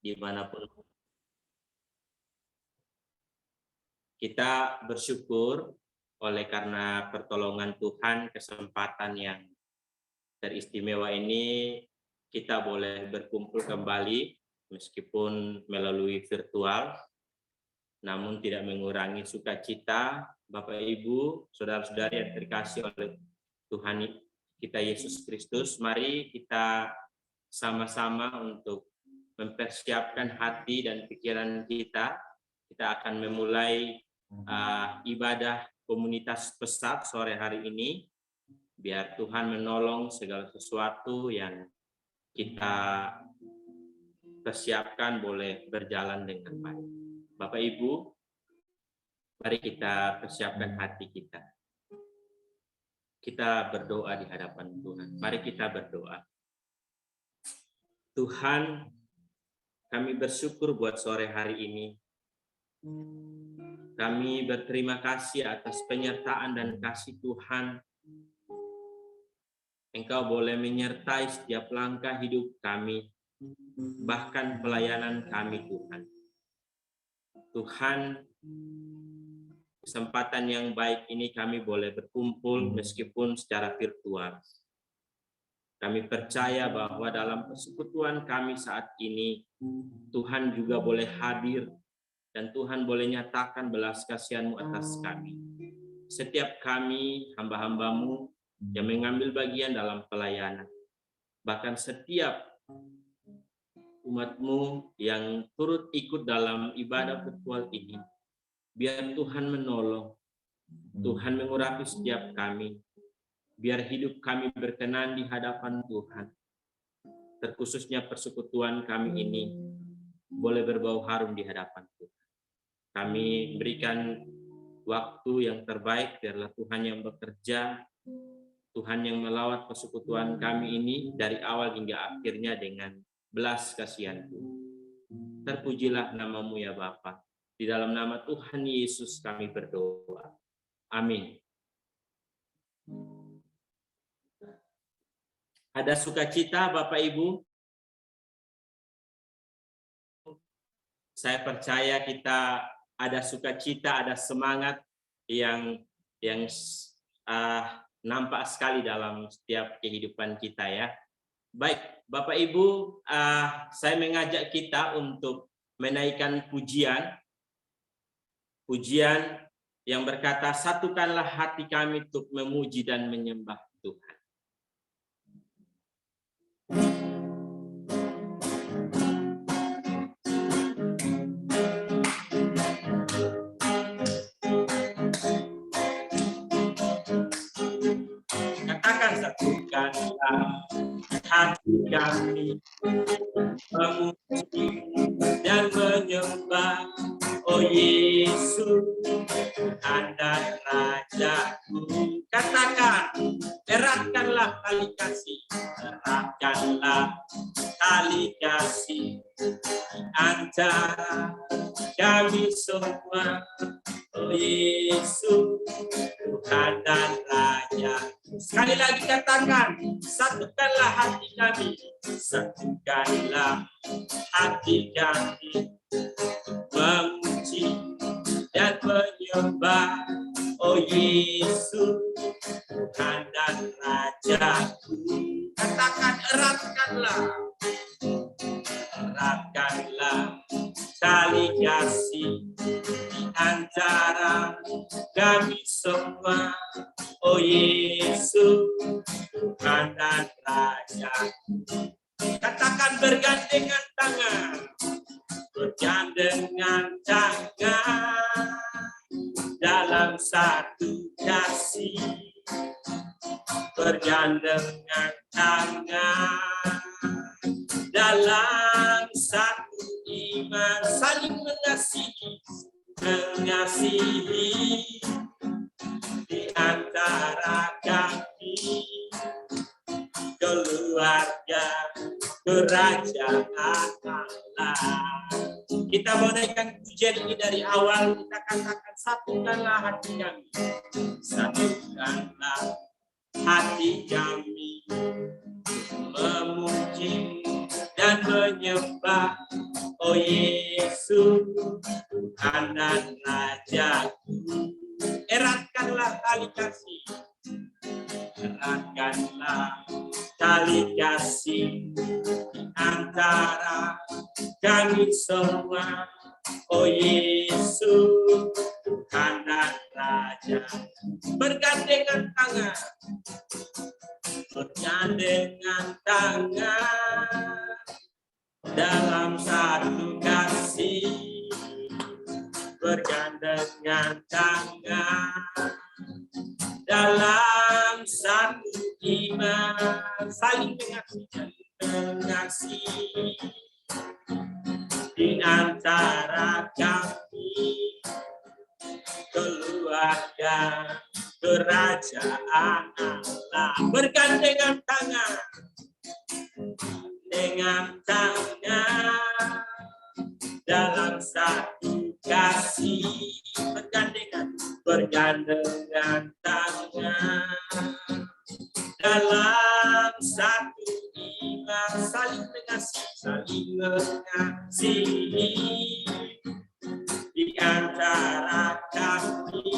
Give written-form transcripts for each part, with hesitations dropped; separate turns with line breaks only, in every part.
dimanapun. Kita bersyukur oleh karena pertolongan Tuhan, kesempatan yang teristimewa ini kita boleh berkumpul kembali meskipun melalui virtual, namun tidak mengurangi sukacita Bapak Ibu, saudara-saudari yang terkasih oleh Tuhan kita Yesus Kristus. Mari kita sama-sama untuk mempersiapkan hati dan pikiran kita. Kita akan memulai ibadah komunitas Pesat sore hari ini. Biar Tuhan menolong segala sesuatu yang kita persiapkan boleh berjalan dengan baik. Bapak Ibu, mari kita persiapkan hati kita. Kita berdoa di hadapan Tuhan. Mari kita berdoa. Tuhan, kami bersyukur buat sore hari ini. Kami berterima kasih atas penyertaan dan kasih Tuhan. Engkau boleh menyertai setiap langkah hidup kami, bahkan pelayanan kami, Tuhan. Tuhan, kesempatan yang baik ini kami boleh berkumpul meskipun secara virtual. Kami percaya bahwa dalam persekutuan kami saat ini, Tuhan juga boleh hadir dan Tuhan boleh nyatakan belas kasihan-Mu atas kami. Setiap kami, hamba-hamba-Mu, yang mengambil bagian dalam pelayanan. Bahkan setiap umat-Mu yang turut ikut dalam ibadah virtual ini. Biar Tuhan menolong. Tuhan mengurapi setiap kami. Biar hidup kami berkenan di hadapan Tuhan. Terkhususnya persekutuan kami ini boleh berbau harum di hadapan Tuhan. Kami berikan waktu yang terbaik, biarlah Tuhan yang bekerja, Tuhan yang melawat persekutuan kami ini dari awal hingga akhirnya dengan belas kasihan-Mu. Terpujilah nama-Mu ya Bapa. Di dalam nama Tuhan Yesus kami berdoa. Amin. Ada sukacita Bapak Ibu? Saya percaya kita ada sukacita, ada semangat yang nampak sekali dalam setiap kehidupan kita ya. Baik, Bapak Ibu, saya mengajak kita untuk menaikkan pujian yang berkata, satukanlah hati kami untuk memuji dan menyembah Tuhan. Satukanlah hati kami memuji dan menyembah, oh Yesus, Tuhan dan Rajaku. Katakan, eratkanlah tali kasih, eratkanlah tali kasih di antara kami semua, oh Yesus, Tuhan dan Raja. Sekali lagi katakan, satukanlah hati kami, satukanlah hati kami, memuji dan menyembah, oh Yesus, Tuhan dan Rajaku. Katakan, eratkanlah tali kasih di antara kami semua, oh Yesus, Tuhan dan Raja. Katakan, bergandengan tangan dalam satu kasih, bergandengan tangan dalam satu iman, saling mengasihi di antara kami, keluarga kerajaan Allah. Kita menaikkan pujian ini dari awal, kita katakan, satukanlah hati kami, satukanlah hati kami, memuji dan menyembah. Oh Yesus, Tuhan dan Rajaku. Eratkanlah tali kasih, eratkanlah tali kasih di antara kami semua. Oh Yesus, Tuhan dan Raja. Bergandengan tangan, bergandengan tangan dalam satu kasih, bergandengan tangan dalam satu iman, saling mengasihi di antara kami, keluarga kerajaan Allah. Bergandengan tangan dengan tangan dalam satu kasih, bergandengan tangan dalam satu iman, saling mengasihi di antara kami,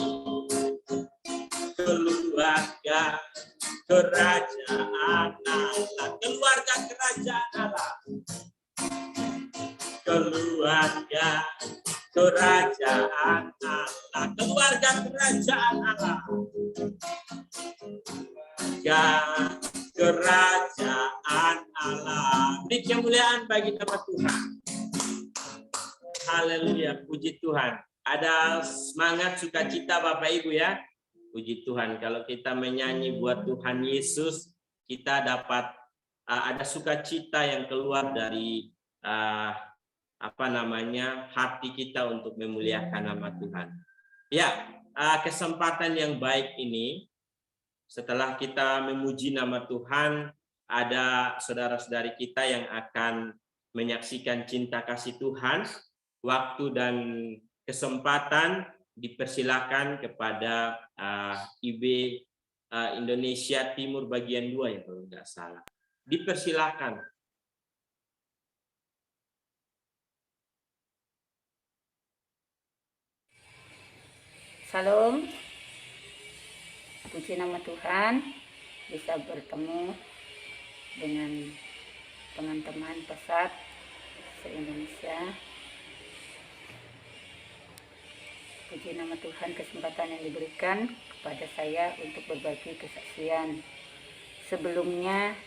keluarga kerajaan Allah. Keluarga kerajaan Allah, keluarga kerajaan Allah, keluarga kerajaan Allah, kerajaan Allah. Beri kemuliaan bagi nama Tuhan. Haleluya, puji Tuhan. Ada semangat sukacita Bapak Ibu ya. Puji Tuhan, kalau kita menyanyi buat Tuhan Yesus, kita dapat ada sukacita yang keluar dari hati kita untuk memuliakan nama Tuhan. Ya, kesempatan yang baik ini, setelah kita memuji nama Tuhan, ada saudara-saudari kita yang akan menyaksikan cinta kasih Tuhan. Waktu dan kesempatan dipersilakan kepada IB Indonesia Timur bagian 2 ya kalau nggak salah. Dipersilakan.
Salam, puji nama Tuhan, bisa bertemu dengan teman-teman pesat se-Indonesia. Puji nama Tuhan, kesempatan yang diberikan kepada saya untuk berbagi kesaksian. Sebelumnya,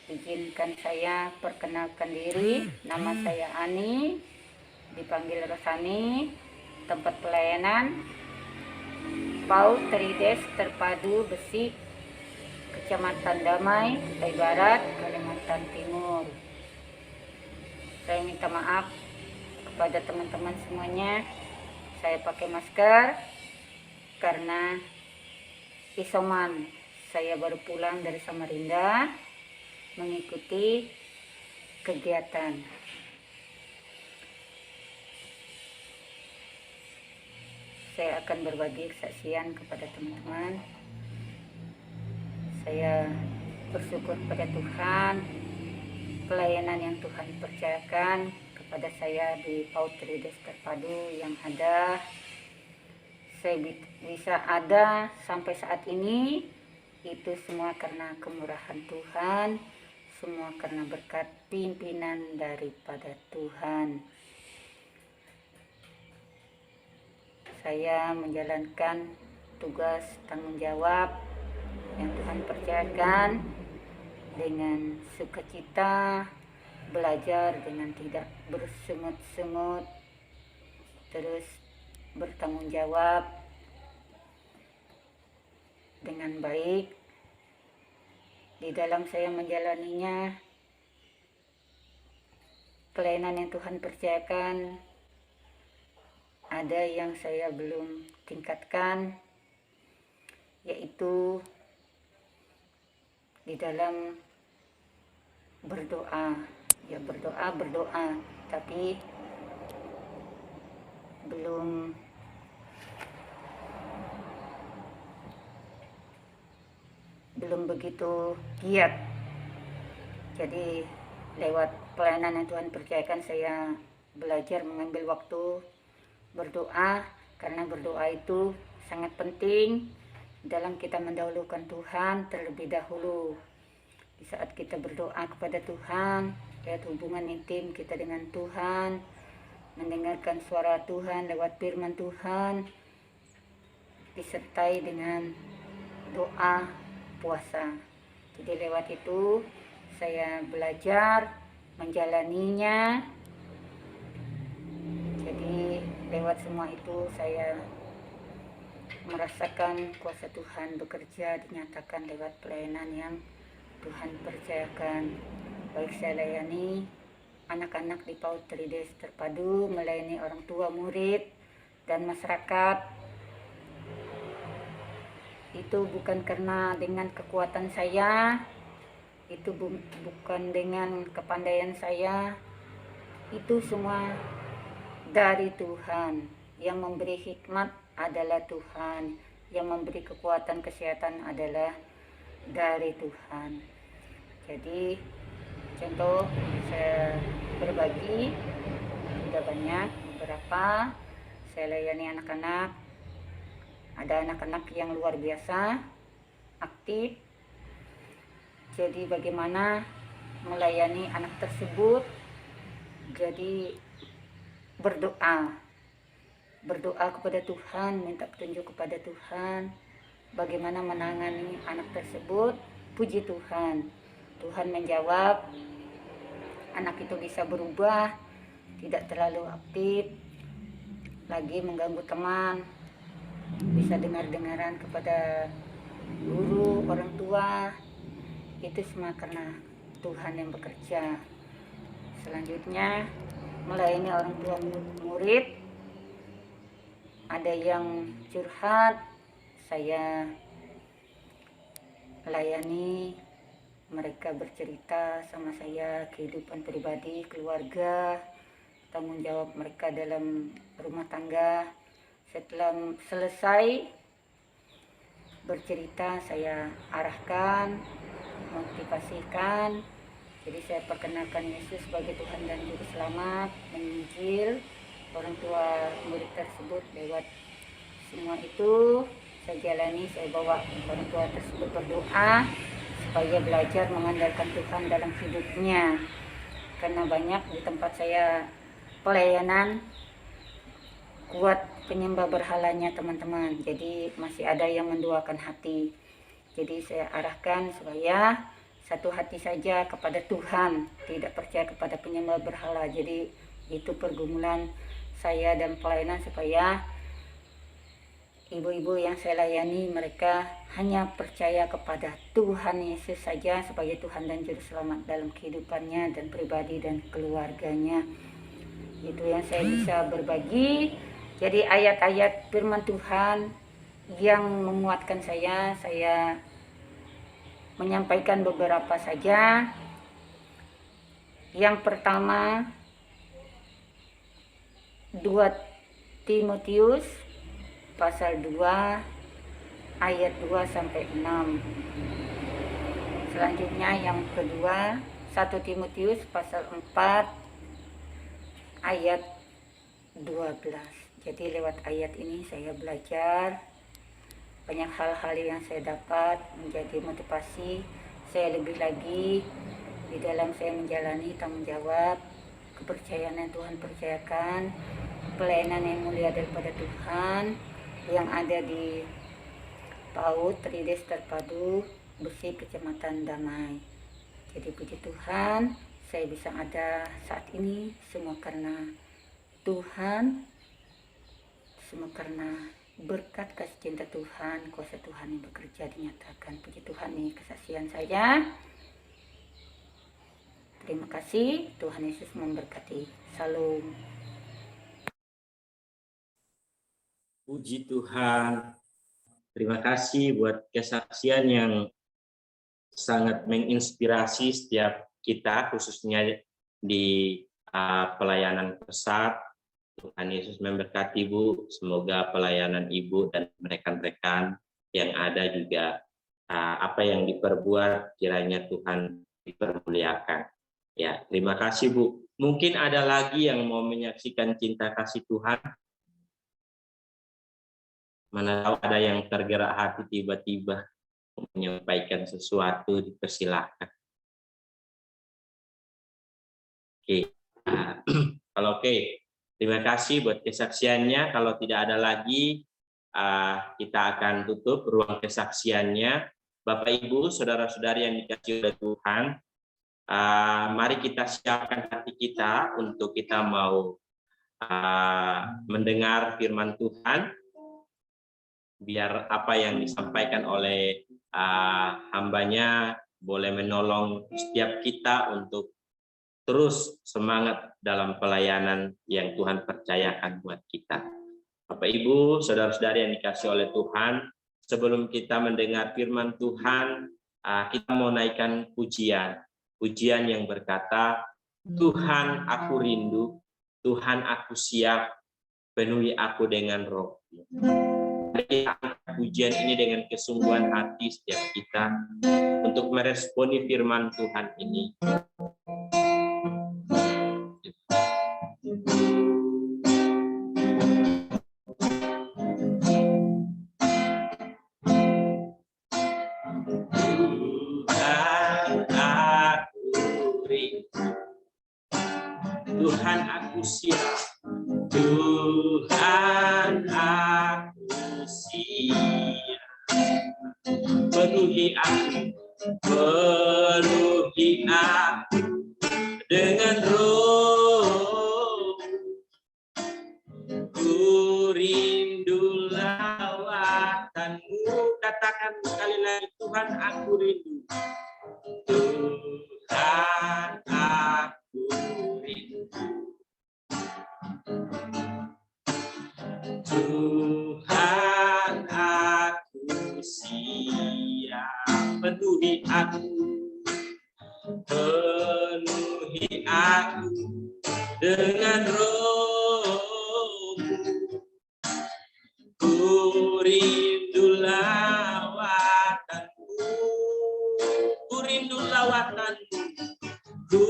izinkan saya perkenalkan diri. Nama saya Ani, dipanggil Rosani, tempat pelayanan PAUD Trides Terpadu Besi, Kecamatan Damai, Kutai Barat, Kalimantan Timur. Saya minta maaf kepada teman-teman semuanya. Saya pakai masker karena isoman. Saya baru pulang dari Samarinda mengikuti kegiatan. Saya akan berbagi kesaksian kepada teman-teman. Saya bersyukur kepada Tuhan, pelayanan yang Tuhan percayakan kepada saya di PAUD Trides Terpadu yang ada. Saya bisa ada sampai saat ini, itu semua karena kemurahan Tuhan, semua karena berkat pimpinan daripada Tuhan. Saya menjalankan tugas tanggung jawab yang Tuhan percayakan dengan sukacita, belajar dengan tidak bersungut-sungut, terus bertanggung jawab dengan baik. Di dalam saya menjalaninya, pelayanan yang Tuhan percayakan, ada yang saya belum tingkatkan, yaitu di dalam berdoa. Ya, berdoa, tapi belum begitu giat. Jadi lewat pelayanan yang Tuhan percayakan, saya belajar mengambil waktu berdoa, karena berdoa itu sangat penting dalam kita mendahulukan Tuhan terlebih dahulu. Di saat kita berdoa kepada Tuhan, lihat hubungan intim kita dengan Tuhan, mendengarkan suara Tuhan lewat firman Tuhan, disertai dengan doa puasa. Jadi lewat itu saya belajar menjalaninya. Jadi lewat semua itu saya merasakan kuasa Tuhan bekerja, dinyatakan lewat pelayanan yang Tuhan percayakan. Baik saya layani anak-anak di PAUD Trides Terpadu, melayani orang tua, murid, dan masyarakat. Itu bukan karena dengan kekuatan saya, itu bukan dengan kepandaian saya, itu semua dari Tuhan. Yang memberi hikmat adalah Tuhan, yang memberi kekuatan kesehatan adalah dari Tuhan. Jadi contoh saya berbagi, sudah banyak beberapa saya layani anak-anak. Ada anak-anak yang luar biasa aktif. Jadi bagaimana melayani anak tersebut? Jadi berdoa kepada Tuhan, minta petunjuk kepada Tuhan bagaimana menangani anak tersebut. Puji Tuhan, Tuhan menjawab. Anak itu bisa berubah, tidak terlalu aktif lagi mengganggu teman, bisa dengar-dengaran kepada guru, orang tua. Itu semua karena Tuhan yang bekerja. Selanjutnya melayani orang tua murid. Ada yang curhat, saya layani, mereka bercerita sama saya kehidupan pribadi, keluarga, tanggung jawab mereka dalam rumah tangga. Setelah selesai bercerita, saya arahkan, motivasikan. Jadi saya perkenalkan Yesus sebagai Tuhan dan Juru Selamat, menginjil orang tua murid tersebut. Lewat semua itu saya jalani, saya bawa orang tua tersebut berdoa supaya belajar mengandalkan Tuhan dalam hidupnya. Karena banyak di tempat saya pelayanan kuat penyembah berhalanya teman-teman. Jadi masih ada yang menduakan hati. Jadi saya arahkan supaya satu hati saja kepada Tuhan, tidak percaya kepada penyembah berhala. Jadi itu pergumulan saya dan pelayanan, supaya ibu-ibu yang saya layani mereka hanya percaya kepada Tuhan Yesus saja sebagai Tuhan dan Juru Selamat dalam kehidupannya dan pribadi dan keluarganya. Itu yang saya bisa berbagi. Jadi ayat-ayat firman Tuhan yang menguatkan saya menyampaikan beberapa saja. Yang pertama, 2 Timotius pasal 2 ayat 2 sampai 6. Selanjutnya yang kedua, 1 Timotius pasal 4 ayat 12. Jadi lewat ayat ini saya belajar banyak hal-hal yang saya dapat menjadi motivasi saya lebih lagi di dalam saya menjalani tanggung jawab kepercayaan yang Tuhan percayakan, pelayanan yang mulia daripada Tuhan yang ada di PAUD Trides Terpadu Bersih Kecamatan Damai. Jadi puji Tuhan, saya bisa ada saat ini semua karena Tuhan, semua karena berkat kasih cinta Tuhan, kuasa Tuhan yang bekerja dinyatakan. Puji Tuhan, nih kesaksian saya. Terima kasih, Tuhan Yesus memberkati. Salam.
Puji Tuhan. Terima kasih buat kesaksian yang sangat menginspirasi setiap kita, khususnya di pelayanan pesat. Tuhan Yesus memberkati Ibu. Semoga pelayanan Ibu dan rekan-rekan yang ada juga apa yang diperbuat kiranya Tuhan dipermuliakan. Ya, terima kasih Bu. Mungkin ada lagi yang mau menyaksikan cinta kasih Tuhan. Mana tahu ada yang tergerak hati tiba-tiba menyampaikan sesuatu, dipersilahkan. Oke. Nah, kalau oke, terima kasih buat kesaksiannya. Kalau tidak ada lagi, kita akan tutup ruang kesaksiannya. Bapak Ibu, saudara-saudari yang dikasihi oleh Tuhan, mari kita siapkan hati kita untuk kita mau mendengar firman Tuhan. Biar apa yang disampaikan oleh hambanya boleh menolong setiap kita untuk terus semangat dalam pelayanan yang Tuhan percayakan buat kita. Bapak Ibu, saudara-saudari yang dikasihi oleh Tuhan, sebelum kita mendengar firman Tuhan, kita mau naikkan pujian. Pujian yang berkata, Tuhan aku rindu, Tuhan aku siap, penuhi aku dengan roh. Pujian ini dengan kesungguhan hati setiap kita untuk meresponi firman Tuhan ini. Tuhan aku siap, Tuhan aku siap, penuhi aku dengan roh, ku rindu lawatanmu. Katakan sekali lagi, Tuhan aku rindu, Tuhan aku rindu, Tuhan aku siap, penuhi aku dengan roh, ku rindu lawatanmu, ku rindu lawatanmu, ku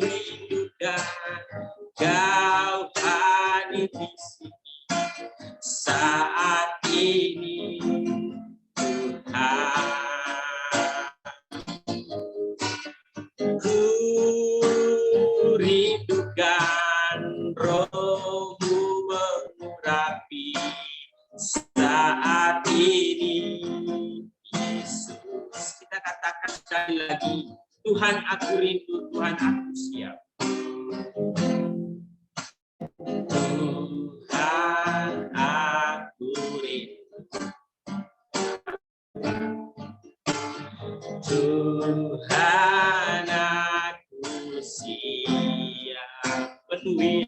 rindukan kau hadir di sini saat ini, Tuhan. Ku rindukan rohmu mengurapi saat ini, Yesus. Kita katakan sekali lagi, Tuhan aku rindu, Tuhan aku siap. Tuhan aku rindu, Tuhan aku siap, penuhi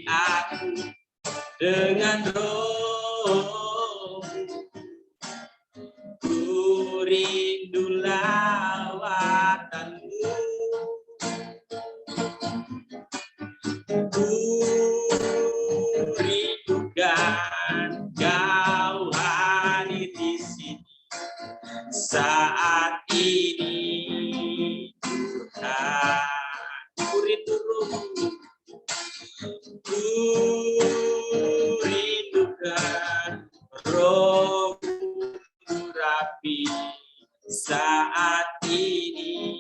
aku dengan roh, ku rindu lawatanmu, ku rindukan kau hadir di sini saat ini, Tuhan. Ku rindu rohmu, ku rindukan rohmu rapi saat ini,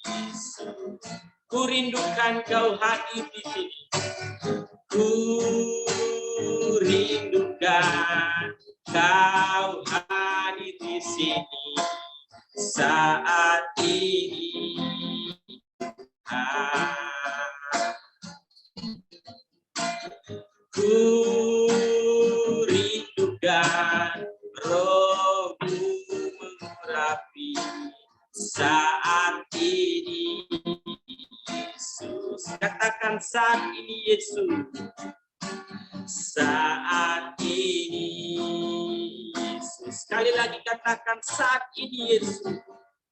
Yesus. Ku rindukan kau hadir di sini, ku rindukan kau hadir di sini saat ini, ku rindukan rohmu mengurapi saat ini, Yesus. Katakan saat ini, Yesus. Saat ini, Yesus. Sekali lagi katakan saat ini, Yesus.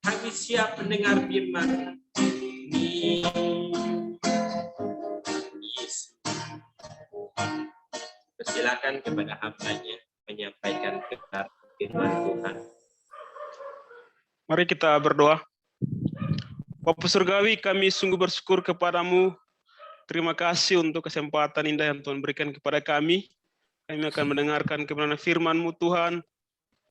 Kami siap mendengar firman ini, Yesus. Persilakan kepada hambanya menyampaikan kebenaran firman Tuhan.
Mari kita berdoa. Bapa Surgawi, kami sungguh bersyukur kepadamu. Terima kasih untuk kesempatan indah yang Tuhan berikan kepada kami. Kami akan mendengarkan kebenaran firman-Mu Tuhan.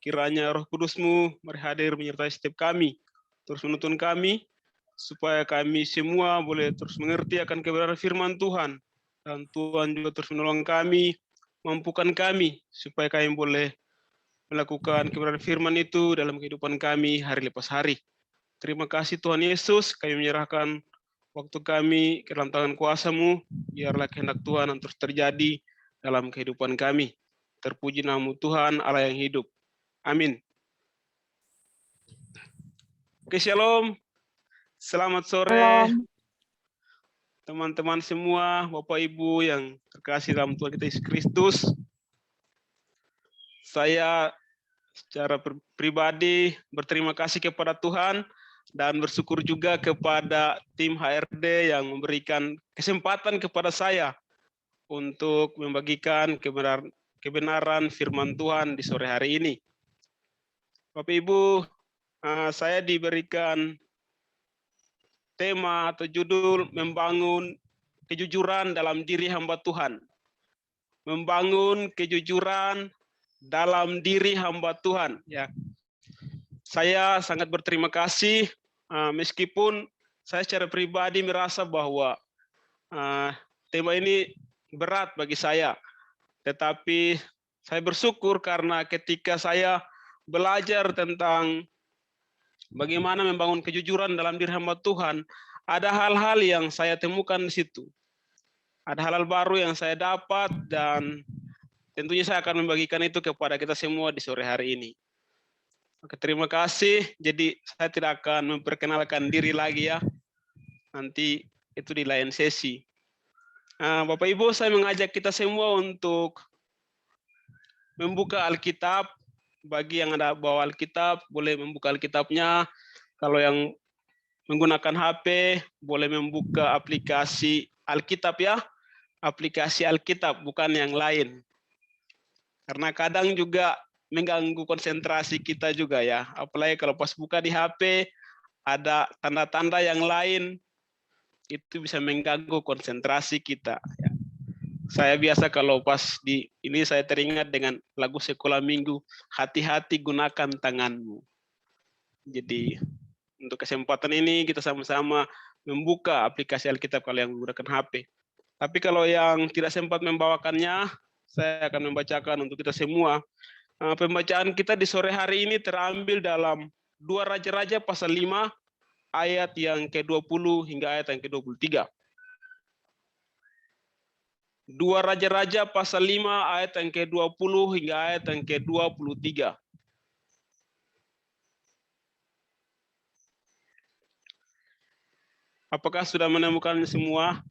Kiranya Roh Kudus-Mu mari hadir menyertai setiap kami. Terus menuntun kami, supaya kami semua boleh terus mengerti akan kebenaran firman Tuhan. Dan Tuhan juga terus menolong kami, mampukan kami, supaya kami boleh melakukan kebenaran firman itu dalam kehidupan kami hari lepas hari. Terima kasih Tuhan Yesus, kami menyerahkan waktu kami ke dalam tangan kuasa-Mu, biarlah kehendak Tuhan yang terus terjadi dalam kehidupan kami. Terpuji nama Tuhan Allah yang hidup. Amin. Oke, shalom. Selamat sore teman-teman semua, Bapak Ibu yang terkasih dalam Tuhan kita Yesus Kristus. Saya secara pribadi berterima kasih kepada Tuhan dan bersyukur juga kepada tim HRD yang memberikan kesempatan kepada saya untuk membagikan kebenaran firman Tuhan di sore hari ini. Bapak Ibu, saya diberikan tema atau judul membangun kejujuran dalam diri hamba Tuhan. Membangun kejujuran dalam diri hamba Tuhan. Ya, saya sangat berterima kasih meskipun saya secara pribadi merasa bahwa tema ini berat bagi saya, tetapi saya bersyukur karena ketika saya belajar tentang bagaimana membangun kejujuran dalam diri hamba Tuhan, ada hal-hal yang saya temukan di situ. Ada hal-hal baru yang saya dapat dan tentunya saya akan membagikan itu kepada kita semua di sore hari ini. Oke, terima kasih. Jadi saya tidak akan memperkenalkan diri lagi ya. Nanti itu di lain sesi. Bapak Ibu, saya mengajak kita semua untuk membuka Alkitab. Bagi yang ada bawa Alkitab, boleh membuka Alkitabnya. Kalau yang menggunakan HP, boleh membuka aplikasi Alkitab ya. Aplikasi Alkitab, bukan yang lain. Karena kadang juga mengganggu konsentrasi kita juga ya. Apalagi kalau pas buka di HP, ada tanda-tanda yang lain, itu bisa mengganggu konsentrasi kita. Ya. Saya biasa kalau pas di ini saya teringat dengan lagu sekolah minggu, hati-hati gunakan tanganmu. Jadi untuk kesempatan ini kita sama-sama membuka aplikasi Alkitab kalau yang menggunakan HP. Tapi kalau yang tidak sempat membawakannya, saya akan membacakan untuk kita semua. Pembacaan kita di sore hari ini terambil dalam 2 Raja-Raja pasal 5 ayat yang ke-20 hingga ayat yang ke-23. 2 Raja-Raja pasal 5 ayat yang ke-20 hingga ayat yang ke-23. Apakah sudah menemukan semua?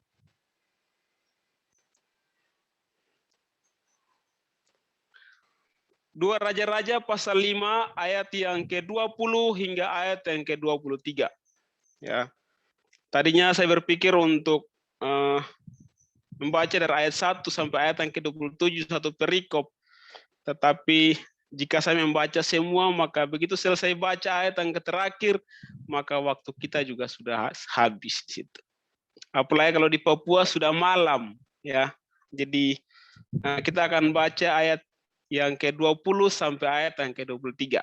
Dua Raja-Raja pasal 5 ayat yang ke-20 hingga ayat yang ke-23. Ya. Tadinya saya berpikir untuk membaca dari ayat 1 sampai ayat yang ke-27 satu perikop. Tetapi jika saya membaca semua, maka begitu selesai baca ayat yang terakhir, maka waktu kita juga sudah habis di situ. Apalagi kalau di Papua sudah malam, ya. Jadi kita akan baca ayat yang ke-20 sampai ayat yang ke-23.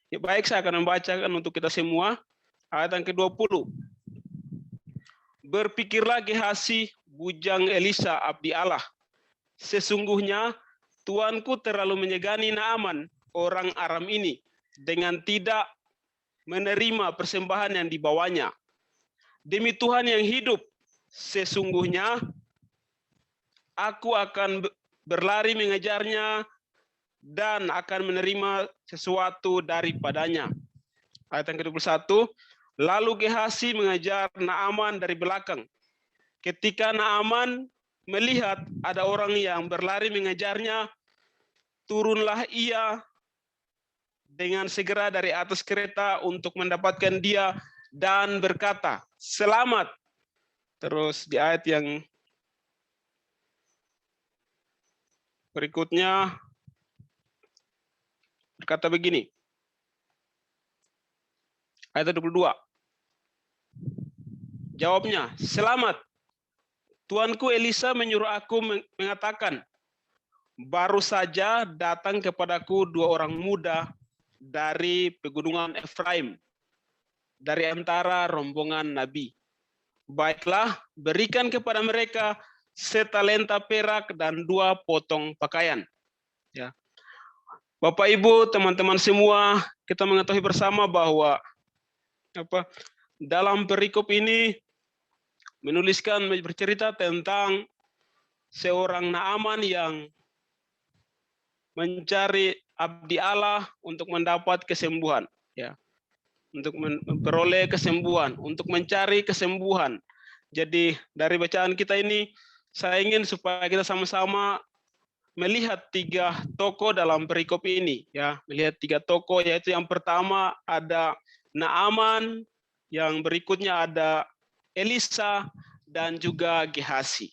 Ya, baik, saya akan membacakan untuk kita semua ayat yang ke-20. Berpikirlah Gehazi, bujang Elisa abdi Allah. Sesungguhnya tuanku terlalu menyegani Naaman, orang Aram ini, dengan tidak menerima persembahan yang dibawanya. Demi Tuhan yang hidup, sesungguhnya aku akan berlari mengejarnya dan akan menerima sesuatu daripadanya. Ayat yang ke-21, lalu Gehazi mengejar Naaman dari belakang. Ketika Naaman melihat ada orang yang berlari mengejarnya, turunlah ia dengan segera dari atas kereta untuk mendapatkan dia dan berkata, selamat. Terus di ayat yang berikutnya berkata begini, Ayat 22. Jawabnya, selamat. Tuanku Elisa menyuruh aku mengatakan, baru saja datang kepadaku 2 orang muda dari pegunungan Efraim, dari antara rombongan Nabi. Baiklah, berikan kepada mereka setalenta perak dan 2 potong pakaian. Ya. Bapak Ibu, teman-teman semua, kita mengetahui bersama bahwa dalam perikop ini bercerita tentang seorang Naaman yang mencari abdi Allah untuk mendapat kesembuhan, ya, untuk memperoleh kesembuhan, untuk mencari kesembuhan. Jadi dari bacaan kita ini, saya ingin supaya kita sama-sama melihat 3 tokoh dalam perikop ini, ya, melihat 3 tokoh, yaitu yang pertama ada Naaman, yang berikutnya ada Elisa, dan juga Gehasi.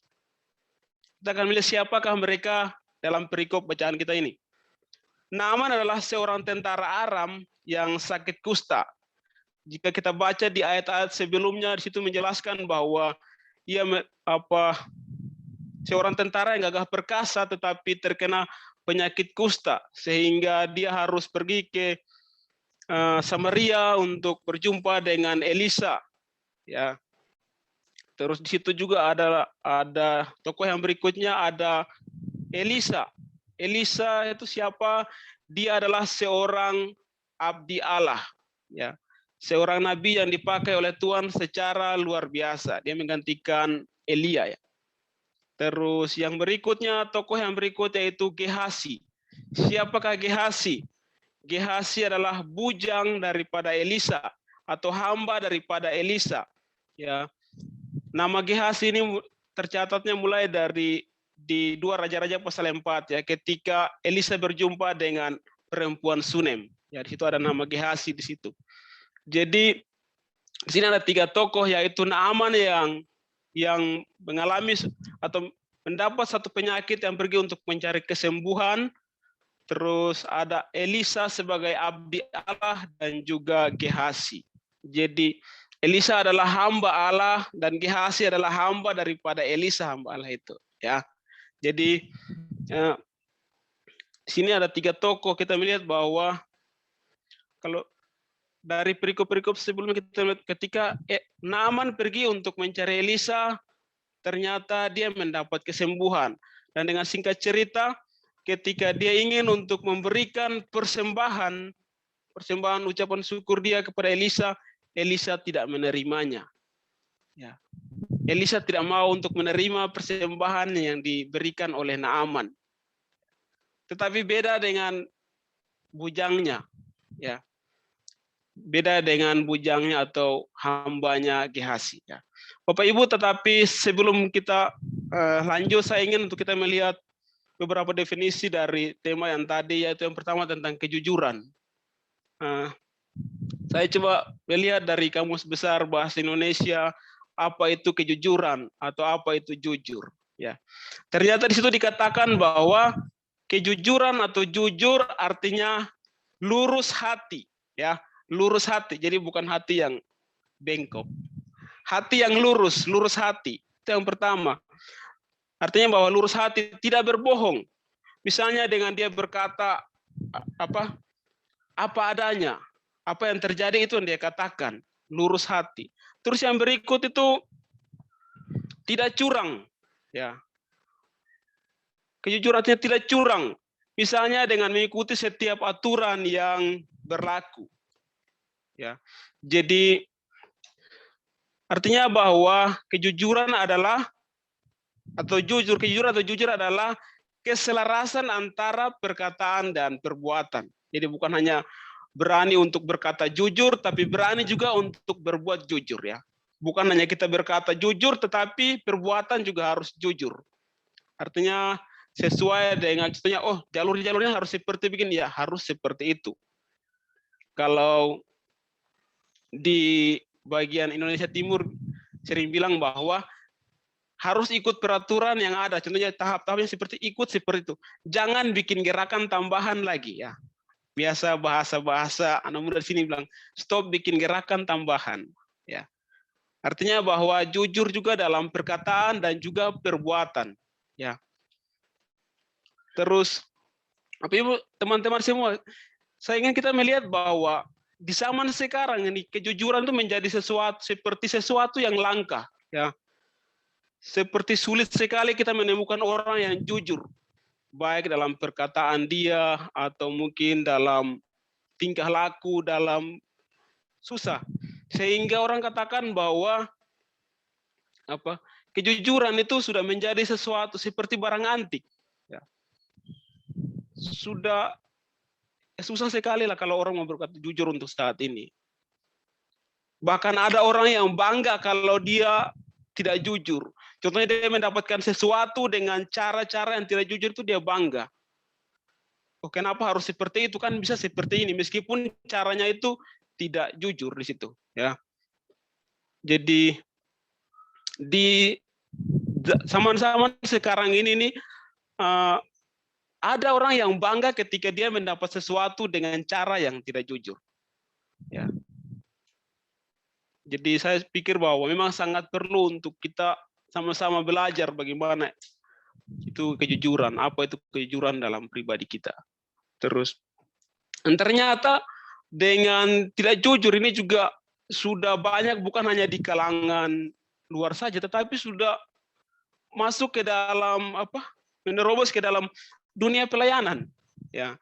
Kita akan melihat siapakah mereka dalam perikop bacaan kita ini. Naaman adalah seorang tentara Aram yang sakit kusta. Jika kita baca di ayat-ayat sebelumnya, di situ menjelaskan bahwa ia seorang tentara yang gagah perkasa tetapi terkena penyakit kusta, sehingga dia harus pergi ke Samaria untuk berjumpa dengan Elisa, ya. Terus di situ juga ada tokoh yang berikutnya, ada Elisa. Elisa itu siapa? Dia adalah seorang abdi Allah, ya. Seorang nabi yang dipakai oleh Tuhan secara luar biasa. Dia menggantikan Elia, ya. Terus yang berikutnya, tokoh yang berikutnya yaitu Gehasi. Siapakah Gehasi? Gehasi adalah bujang daripada Elisa atau hamba daripada Elisa, ya. Nama Gehasi ini tercatatnya mulai dari di 2 Raja-Raja pasal 4, ya, ketika Elisa berjumpa dengan perempuan Sunem. Ya, di situ ada nama Gehasi di situ. Jadi di sini ada 3 tokoh, yaitu Naaman yang mengalami atau mendapat satu penyakit yang pergi untuk mencari kesembuhan. Terus ada Elisa sebagai abdi Allah dan juga Gehasi. Jadi Elisa adalah hamba Allah dan Gehasi adalah hamba daripada Elisa, hamba Allah itu, ya. Jadi sini ada 3 tokoh. Kita melihat bahwa kalau dari perikop-perikop sebelumnya kita lihat ketika Naaman pergi untuk mencari Elisa, ternyata dia mendapat kesembuhan. Dan dengan singkat cerita, ketika dia ingin untuk memberikan persembahan ucapan syukur dia kepada Elisa, Elisa tidak menerimanya. Ya. Elisa tidak mau untuk menerima persembahan yang diberikan oleh Naaman. Tetapi beda dengan bujangnya, ya. Beda dengan bujangnya atau hambanya Gehasi, ya. Bapak Ibu, tetapi sebelum kita lanjut, saya ingin untuk kita melihat beberapa definisi dari tema yang tadi, yaitu yang pertama tentang kejujuran. Saya coba melihat dari Kamus Besar Bahasa Indonesia, apa itu kejujuran atau apa itu jujur, ya. Ternyata di situ dikatakan bahwa kejujuran atau jujur artinya lurus hati, ya, lurus hati. Jadi bukan hati yang bengkok, hati yang lurus hati. Itu yang pertama. Artinya bahwa lurus hati, tidak berbohong. Misalnya dengan dia berkata apa adanya, apa yang terjadi itu yang dia katakan, lurus hati. Terus yang berikut itu tidak curang, ya. Kejujurannya tidak curang. Misalnya dengan mengikuti setiap aturan yang berlaku, ya. Jadi artinya bahwa kejujuran adalah kejujuran atau jujur adalah keselarasan antara perkataan dan perbuatan. Jadi bukan hanya berani untuk berkata jujur, tapi berani juga untuk berbuat jujur, ya. Bukan hanya kita berkata jujur, tetapi perbuatan juga harus jujur. Artinya sesuai dengan contohnya, oh jalur-jalurnya harus seperti begini, ya, harus seperti itu. Kalau di bagian Indonesia Timur sering bilang bahwa harus ikut peraturan yang ada. Contohnya tahap-tahapnya seperti itu. Jangan bikin gerakan tambahan lagi, ya. biasa bahasa-bahasa anak muda di sini bilang stop bikin gerakan tambahan, ya. Artinya bahwa jujur juga dalam perkataan dan juga perbuatan, ya. Terus apa Ibu, teman-teman semua, saya ingin kita melihat bahwa di zaman sekarang ini kejujuran itu menjadi sesuatu yang langka, ya. Seperti sulit sekali kita menemukan orang yang jujur, baik dalam perkataan dia atau mungkin dalam tingkah laku, dalam susah. Sehingga orang katakan bahwa kejujuran itu sudah menjadi sesuatu seperti barang antik. Ya. Sudah susah sekali lah kalau orang mau berkata jujur untuk saat ini. Bahkan ada orang yang bangga kalau dia tidak jujur. Contohnya dia mendapatkan sesuatu dengan cara-cara yang tidak jujur itu dia bangga. Oh, kenapa harus seperti itu? Kan bisa seperti ini meskipun caranya itu tidak jujur di situ, ya. Jadi di zaman-zaman sekarang ini nih ada orang yang bangga ketika dia mendapat sesuatu dengan cara yang tidak jujur, ya. Jadi saya pikir bahwa memang sangat perlu untuk kita sama-sama belajar bagaimana itu kejujuran, apa itu kejujuran dalam pribadi kita. Terus ternyata dengan tidak jujur ini juga sudah banyak, bukan hanya di kalangan luar saja, tetapi sudah masuk ke dalam menerobos ke dalam dunia pelayanan, ya.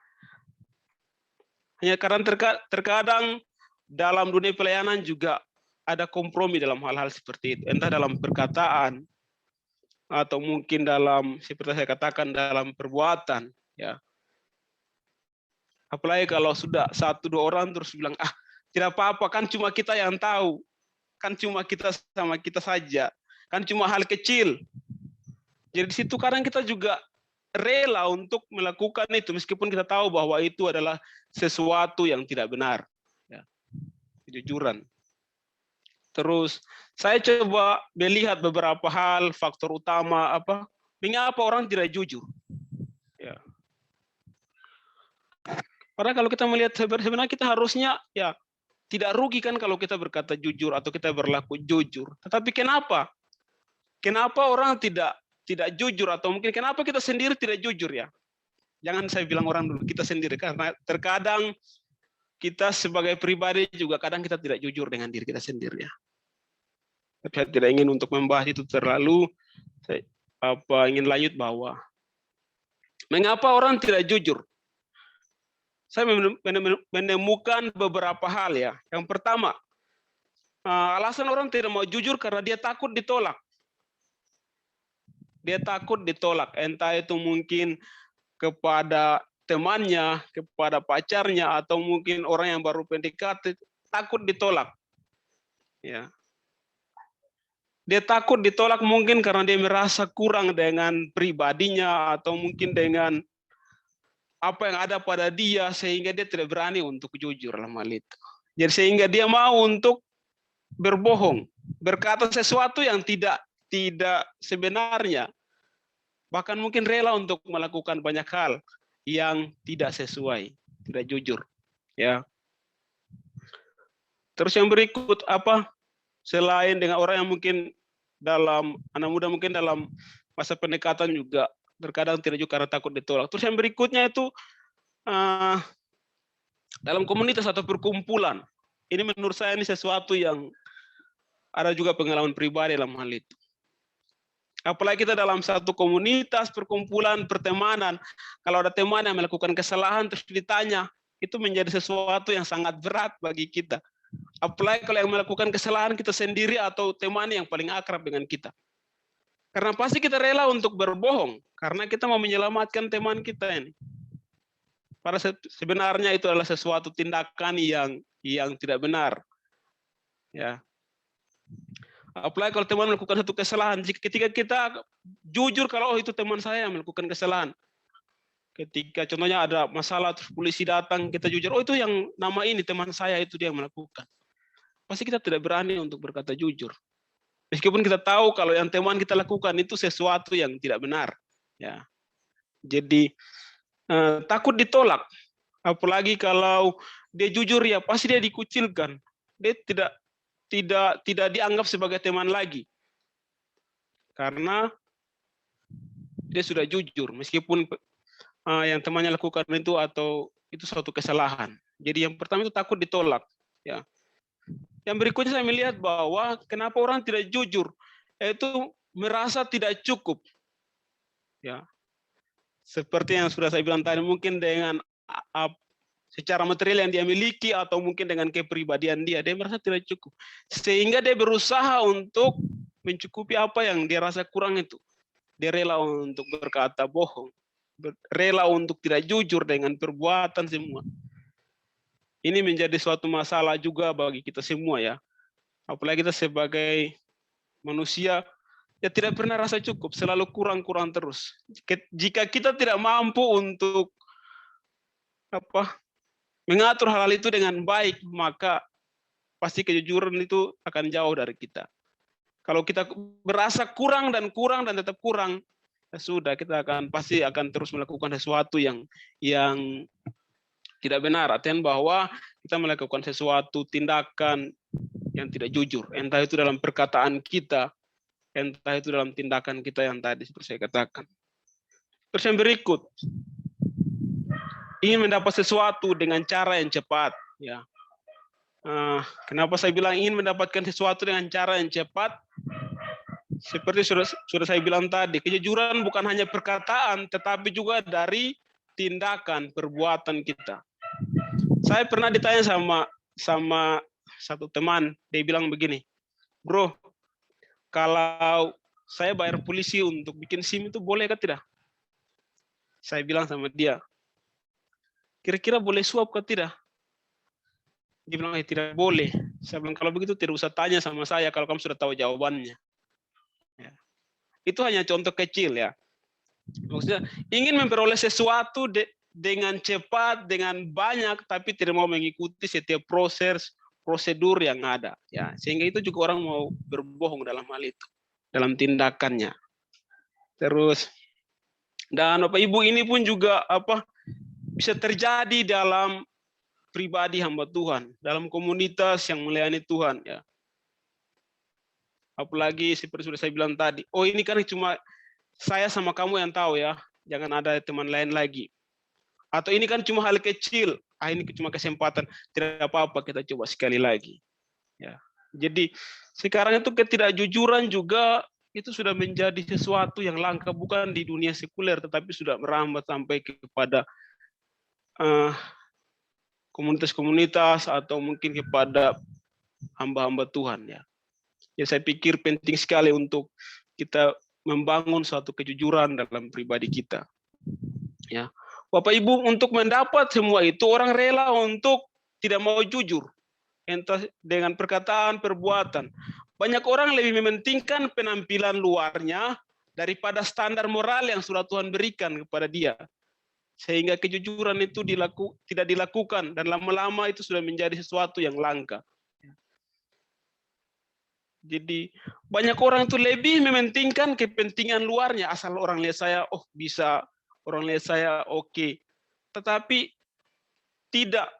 Hanya karena terkadang dalam dunia pelayanan juga ada kompromi dalam hal-hal seperti itu, entah dalam perkataan atau mungkin dalam seperti saya katakan dalam perbuatan, ya. Apalagi kalau sudah 1-2 orang terus bilang tidak apa-apa, kan cuma kita yang tahu, kan cuma kita sama kita saja, kan cuma hal kecil. Jadi di situ kadang kita juga rela untuk melakukan itu meskipun kita tahu bahwa itu adalah sesuatu yang tidak benar, ya. Kejujuran. Terus saya coba melihat beberapa hal, faktor utama mengapa orang tidak jujur, ya. Karena kalau kita melihat sebenarnya kita harusnya ya tidak rugi kan kalau kita berkata jujur atau kita berlaku jujur. Tetapi kenapa? Kenapa orang tidak jujur, atau mungkin kenapa kita sendiri tidak jujur, ya? Jangan saya bilang orang dulu, kita sendiri, karena terkadang kita sebagai pribadi juga kadang kita tidak jujur dengan diri kita sendiri, ya. Saya tidak ingin untuk membahas itu terlalu. Saya ingin lanjut bahwa mengapa orang tidak jujur. Saya menemukan beberapa hal, ya. Yang pertama, alasan orang tidak mau jujur karena dia takut ditolak. Dia takut ditolak, entah itu mungkin kepada temannya, kepada pacarnya, atau mungkin orang yang baru PDKT, takut ditolak, ya. Dia takut ditolak mungkin karena dia merasa kurang dengan pribadinya atau mungkin dengan apa yang ada pada dia, sehingga dia tidak berani untuk jujur dalam hal itu. Jadi sehingga dia mau untuk berbohong, berkata sesuatu yang tidak sebenarnya, bahkan mungkin rela untuk melakukan banyak hal yang tidak sesuai, tidak jujur, ya. Terus yang berikut selain dengan orang yang mungkin dalam anak muda mungkin dalam masa pendekatan juga terkadang tidak jujur karena takut ditolak. Terus yang berikutnya itu dalam komunitas atau perkumpulan. Ini menurut saya ini sesuatu yang ada juga pengalaman pribadi dalam hal itu. Apalagi kita dalam satu komunitas, perkumpulan, pertemanan, kalau ada teman yang melakukan kesalahan terus ditanya, itu menjadi sesuatu yang sangat berat bagi kita. Apalagi kalau yang melakukan kesalahan kita sendiri atau teman yang paling akrab dengan kita. Karena pasti kita rela untuk berbohong, karena kita mau menyelamatkan teman kita ini. Pada sebenarnya itu adalah sesuatu tindakan yang tidak benar, ya. Apalagi kalau teman melakukan satu kesalahan, ketika kita jujur kalau itu teman saya yang melakukan kesalahan. Ketika contohnya ada masalah terus polisi datang, kita jujur, itu yang nama ini teman saya itu dia yang melakukan. Pasti kita tidak berani untuk berkata jujur. Meskipun kita tahu kalau yang teman kita lakukan itu sesuatu yang tidak benar, ya. Jadi takut ditolak. Apalagi kalau dia jujur ya pasti dia dikucilkan. Dia tidak dianggap sebagai teman lagi. Karena dia sudah jujur meskipun yang temannya lakukan itu atau itu suatu kesalahan. Jadi yang pertama itu takut ditolak, ya. Yang berikutnya saya melihat bahwa kenapa orang tidak jujur, yaitu merasa tidak cukup, ya. Seperti yang sudah saya bilang tadi, mungkin dengan secara material yang dia miliki atau mungkin dengan kepribadian dia merasa tidak cukup, sehingga dia berusaha untuk mencukupi apa yang dia rasa kurang itu. Dia rela untuk berkata bohong, rela untuk tidak jujur dengan perbuatan semua. Ini menjadi suatu masalah juga bagi kita semua, ya. Apalagi kita sebagai manusia ya tidak pernah rasa cukup, selalu kurang-kurang terus. Jika kita tidak mampu untuk mengatur hal itu dengan baik, maka pasti kejujuran itu akan jauh dari kita. Kalau kita berasa kurang dan tetap kurang, ya sudah, kita pasti akan terus melakukan sesuatu yang tidak benar. Artinya bahwa kita melakukan sesuatu tindakan yang tidak jujur, entah itu dalam perkataan kita, entah itu dalam tindakan kita yang tadi seperti saya katakan. Terus yang berikut, ingin mendapat sesuatu dengan cara yang cepat, ya. Kenapa saya bilang ingin mendapatkan sesuatu dengan cara yang cepat? Seperti sudah saya bilang tadi, kejujuran bukan hanya perkataan, tetapi juga dari tindakan, perbuatan kita. Saya pernah ditanya sama satu teman, dia bilang begini, bro, kalau saya bayar polisi untuk bikin SIM itu boleh kah tidak? Saya bilang sama dia, kira-kira boleh suap kah tidak? Dia bilang, tidak boleh. Saya bilang, kalau begitu tidak usah tanya sama saya kalau kamu sudah tahu jawabannya. Ya. Itu hanya contoh kecil, ya. Maksudnya ingin memperoleh sesuatu dengan cepat, dengan banyak, tapi tidak mau mengikuti setiap prosedur yang ada, ya. Sehingga itu juga orang mau berbohong dalam hal itu, dalam tindakannya. Terus, dan Bapak Ibu, ini pun juga bisa terjadi dalam pribadi hamba Tuhan, dalam komunitas yang melayani Tuhan, ya. Apalagi seperti sudah saya bilang tadi, oh ini kan cuma saya sama kamu yang tahu, ya, jangan ada teman lain lagi. Atau ini kan cuma hal kecil, ini cuma kesempatan, tidak apa-apa, kita coba sekali lagi. Ya. Jadi sekarang itu ketidakjujuran juga itu sudah menjadi sesuatu yang langka, bukan di dunia sekuler, tetapi sudah merambat sampai kepada komunitas-komunitas atau mungkin kepada hamba-hamba Tuhan, ya. Ya, saya pikir penting sekali untuk kita membangun suatu kejujuran dalam pribadi kita, ya. Bapak Ibu, untuk mendapat semua itu orang rela untuk tidak mau jujur, entah dengan perkataan, perbuatan. Banyak orang lebih mementingkan penampilan luarnya daripada standar moral yang sudah Tuhan berikan kepada dia. Sehingga kejujuran itu tidak dilakukan, dan lama-lama itu sudah menjadi sesuatu yang langka. Jadi banyak orang itu lebih mementingkan kepentingan luarnya, asal orang lihat saya, oh bisa, orang lihat saya oke. Tetapi tidak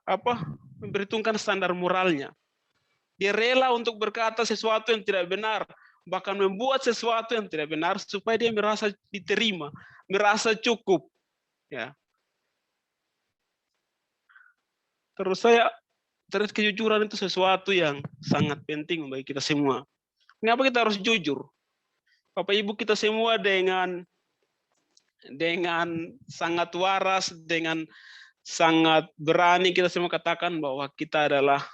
memperhitungkan standar moralnya. Dia rela untuk berkata sesuatu yang tidak benar, bahkan membuat sesuatu yang tidak benar supaya dia merasa diterima, merasa cukup, ya. Terus kejujuran itu sesuatu yang sangat penting bagi kita semua. Kenapa kita harus jujur? Bapak Ibu, kita semua dengan sangat waras, dengan sangat berani kita semua katakan bahwa kita adalah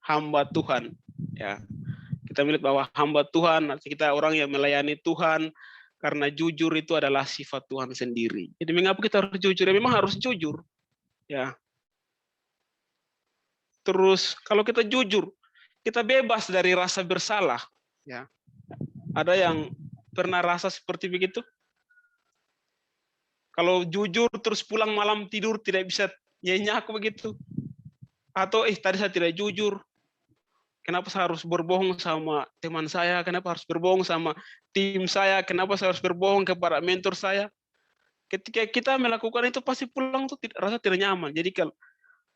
hamba Tuhan, ya. Kita melihat bahwa hamba Tuhan, kita orang yang melayani Tuhan, karena jujur itu adalah sifat Tuhan sendiri. Jadi mengapa kita harus jujur? Ya, memang harus jujur, ya. Terus kalau kita jujur, kita bebas dari rasa bersalah, ya. Ada yang pernah rasa seperti begitu? Kalau jujur terus pulang malam tidur tidak bisa nyenyak begitu? Atau tadi saya tidak jujur, kenapa saya harus berbohong sama teman saya? Kenapa harus berbohong sama tim saya? Kenapa saya harus berbohong kepada mentor saya? ketika kita melakukan itu pasti pulang tuh rasa tidak nyaman. Jadi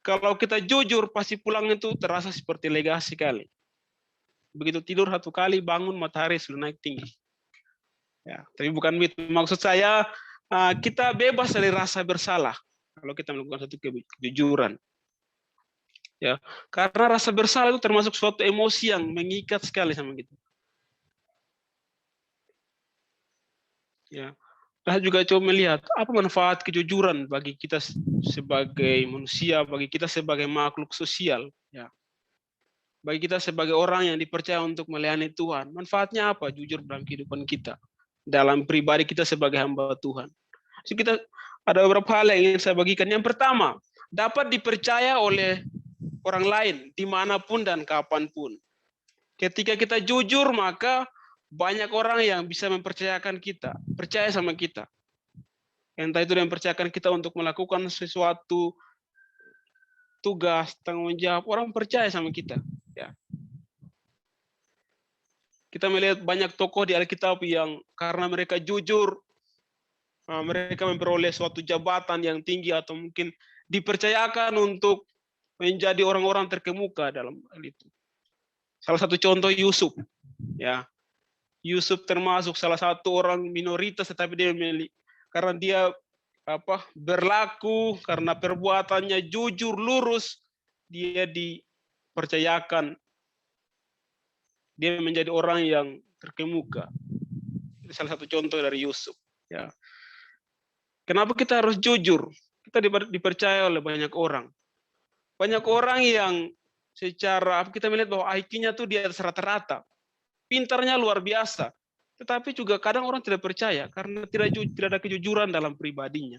kalau kita jujur pasti pulang itu terasa seperti lega sekali. Begitu tidur 1 kali bangun matahari sudah naik tinggi. Ya, tapi bukan itu. Maksud saya kita bebas dari rasa bersalah kalau kita melakukan satu kejujuran. Ya, karena rasa bersalah itu termasuk suatu emosi yang mengikat sekali sama kita. Ya, saya juga coba melihat apa manfaat kejujuran bagi kita sebagai manusia, bagi kita sebagai makhluk sosial. Ya, bagi kita sebagai orang yang dipercaya untuk melayani Tuhan. Manfaatnya apa? Jujur dalam kehidupan kita, dalam pribadi kita sebagai hamba Tuhan. Jadi kita ada beberapa hal yang ingin saya bagikan. Yang pertama, dapat dipercaya oleh orang lain dimanapun dan kapanpun. Ketika kita jujur, maka banyak orang yang bisa mempercayakan kita, percaya sama kita. Entah itu yang mempercayakan kita untuk melakukan sesuatu tugas, tanggung jawab, orang percaya sama kita. Ya. Kita melihat banyak tokoh di Alkitab yang karena mereka jujur, mereka memperoleh suatu jabatan yang tinggi atau mungkin dipercayakan untuk menjadi orang-orang terkemuka dalam hal itu. Salah satu contoh Yusuf, ya. Yusuf termasuk salah satu orang minoritas, tetapi dia karena dia berlaku, karena perbuatannya jujur, lurus, dia dipercayakan, dia menjadi orang yang terkemuka. Itu salah satu contoh dari Yusuf. Ya. Kenapa kita harus jujur? Kita dipercaya oleh banyak orang. Banyak orang yang secara kita melihat bahwa IQ-nya tuh di atas rata-rata, pintarnya luar biasa, tetapi juga kadang orang tidak percaya karena tidak ada kejujuran dalam pribadinya.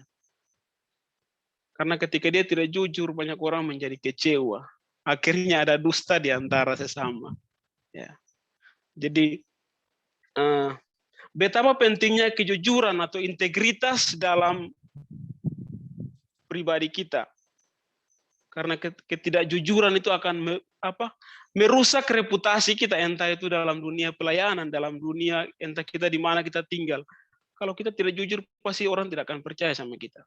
Karena ketika dia tidak jujur, banyak orang menjadi kecewa. Akhirnya ada dusta di antara sesama. Ya. Jadi betapa pentingnya kejujuran atau integritas dalam pribadi kita. Karena ketidakjujuran itu akan merusak reputasi kita, entah itu dalam dunia pelayanan, dalam dunia entah kita di mana kita tinggal. Kalau kita tidak jujur, pasti orang tidak akan percaya sama kita.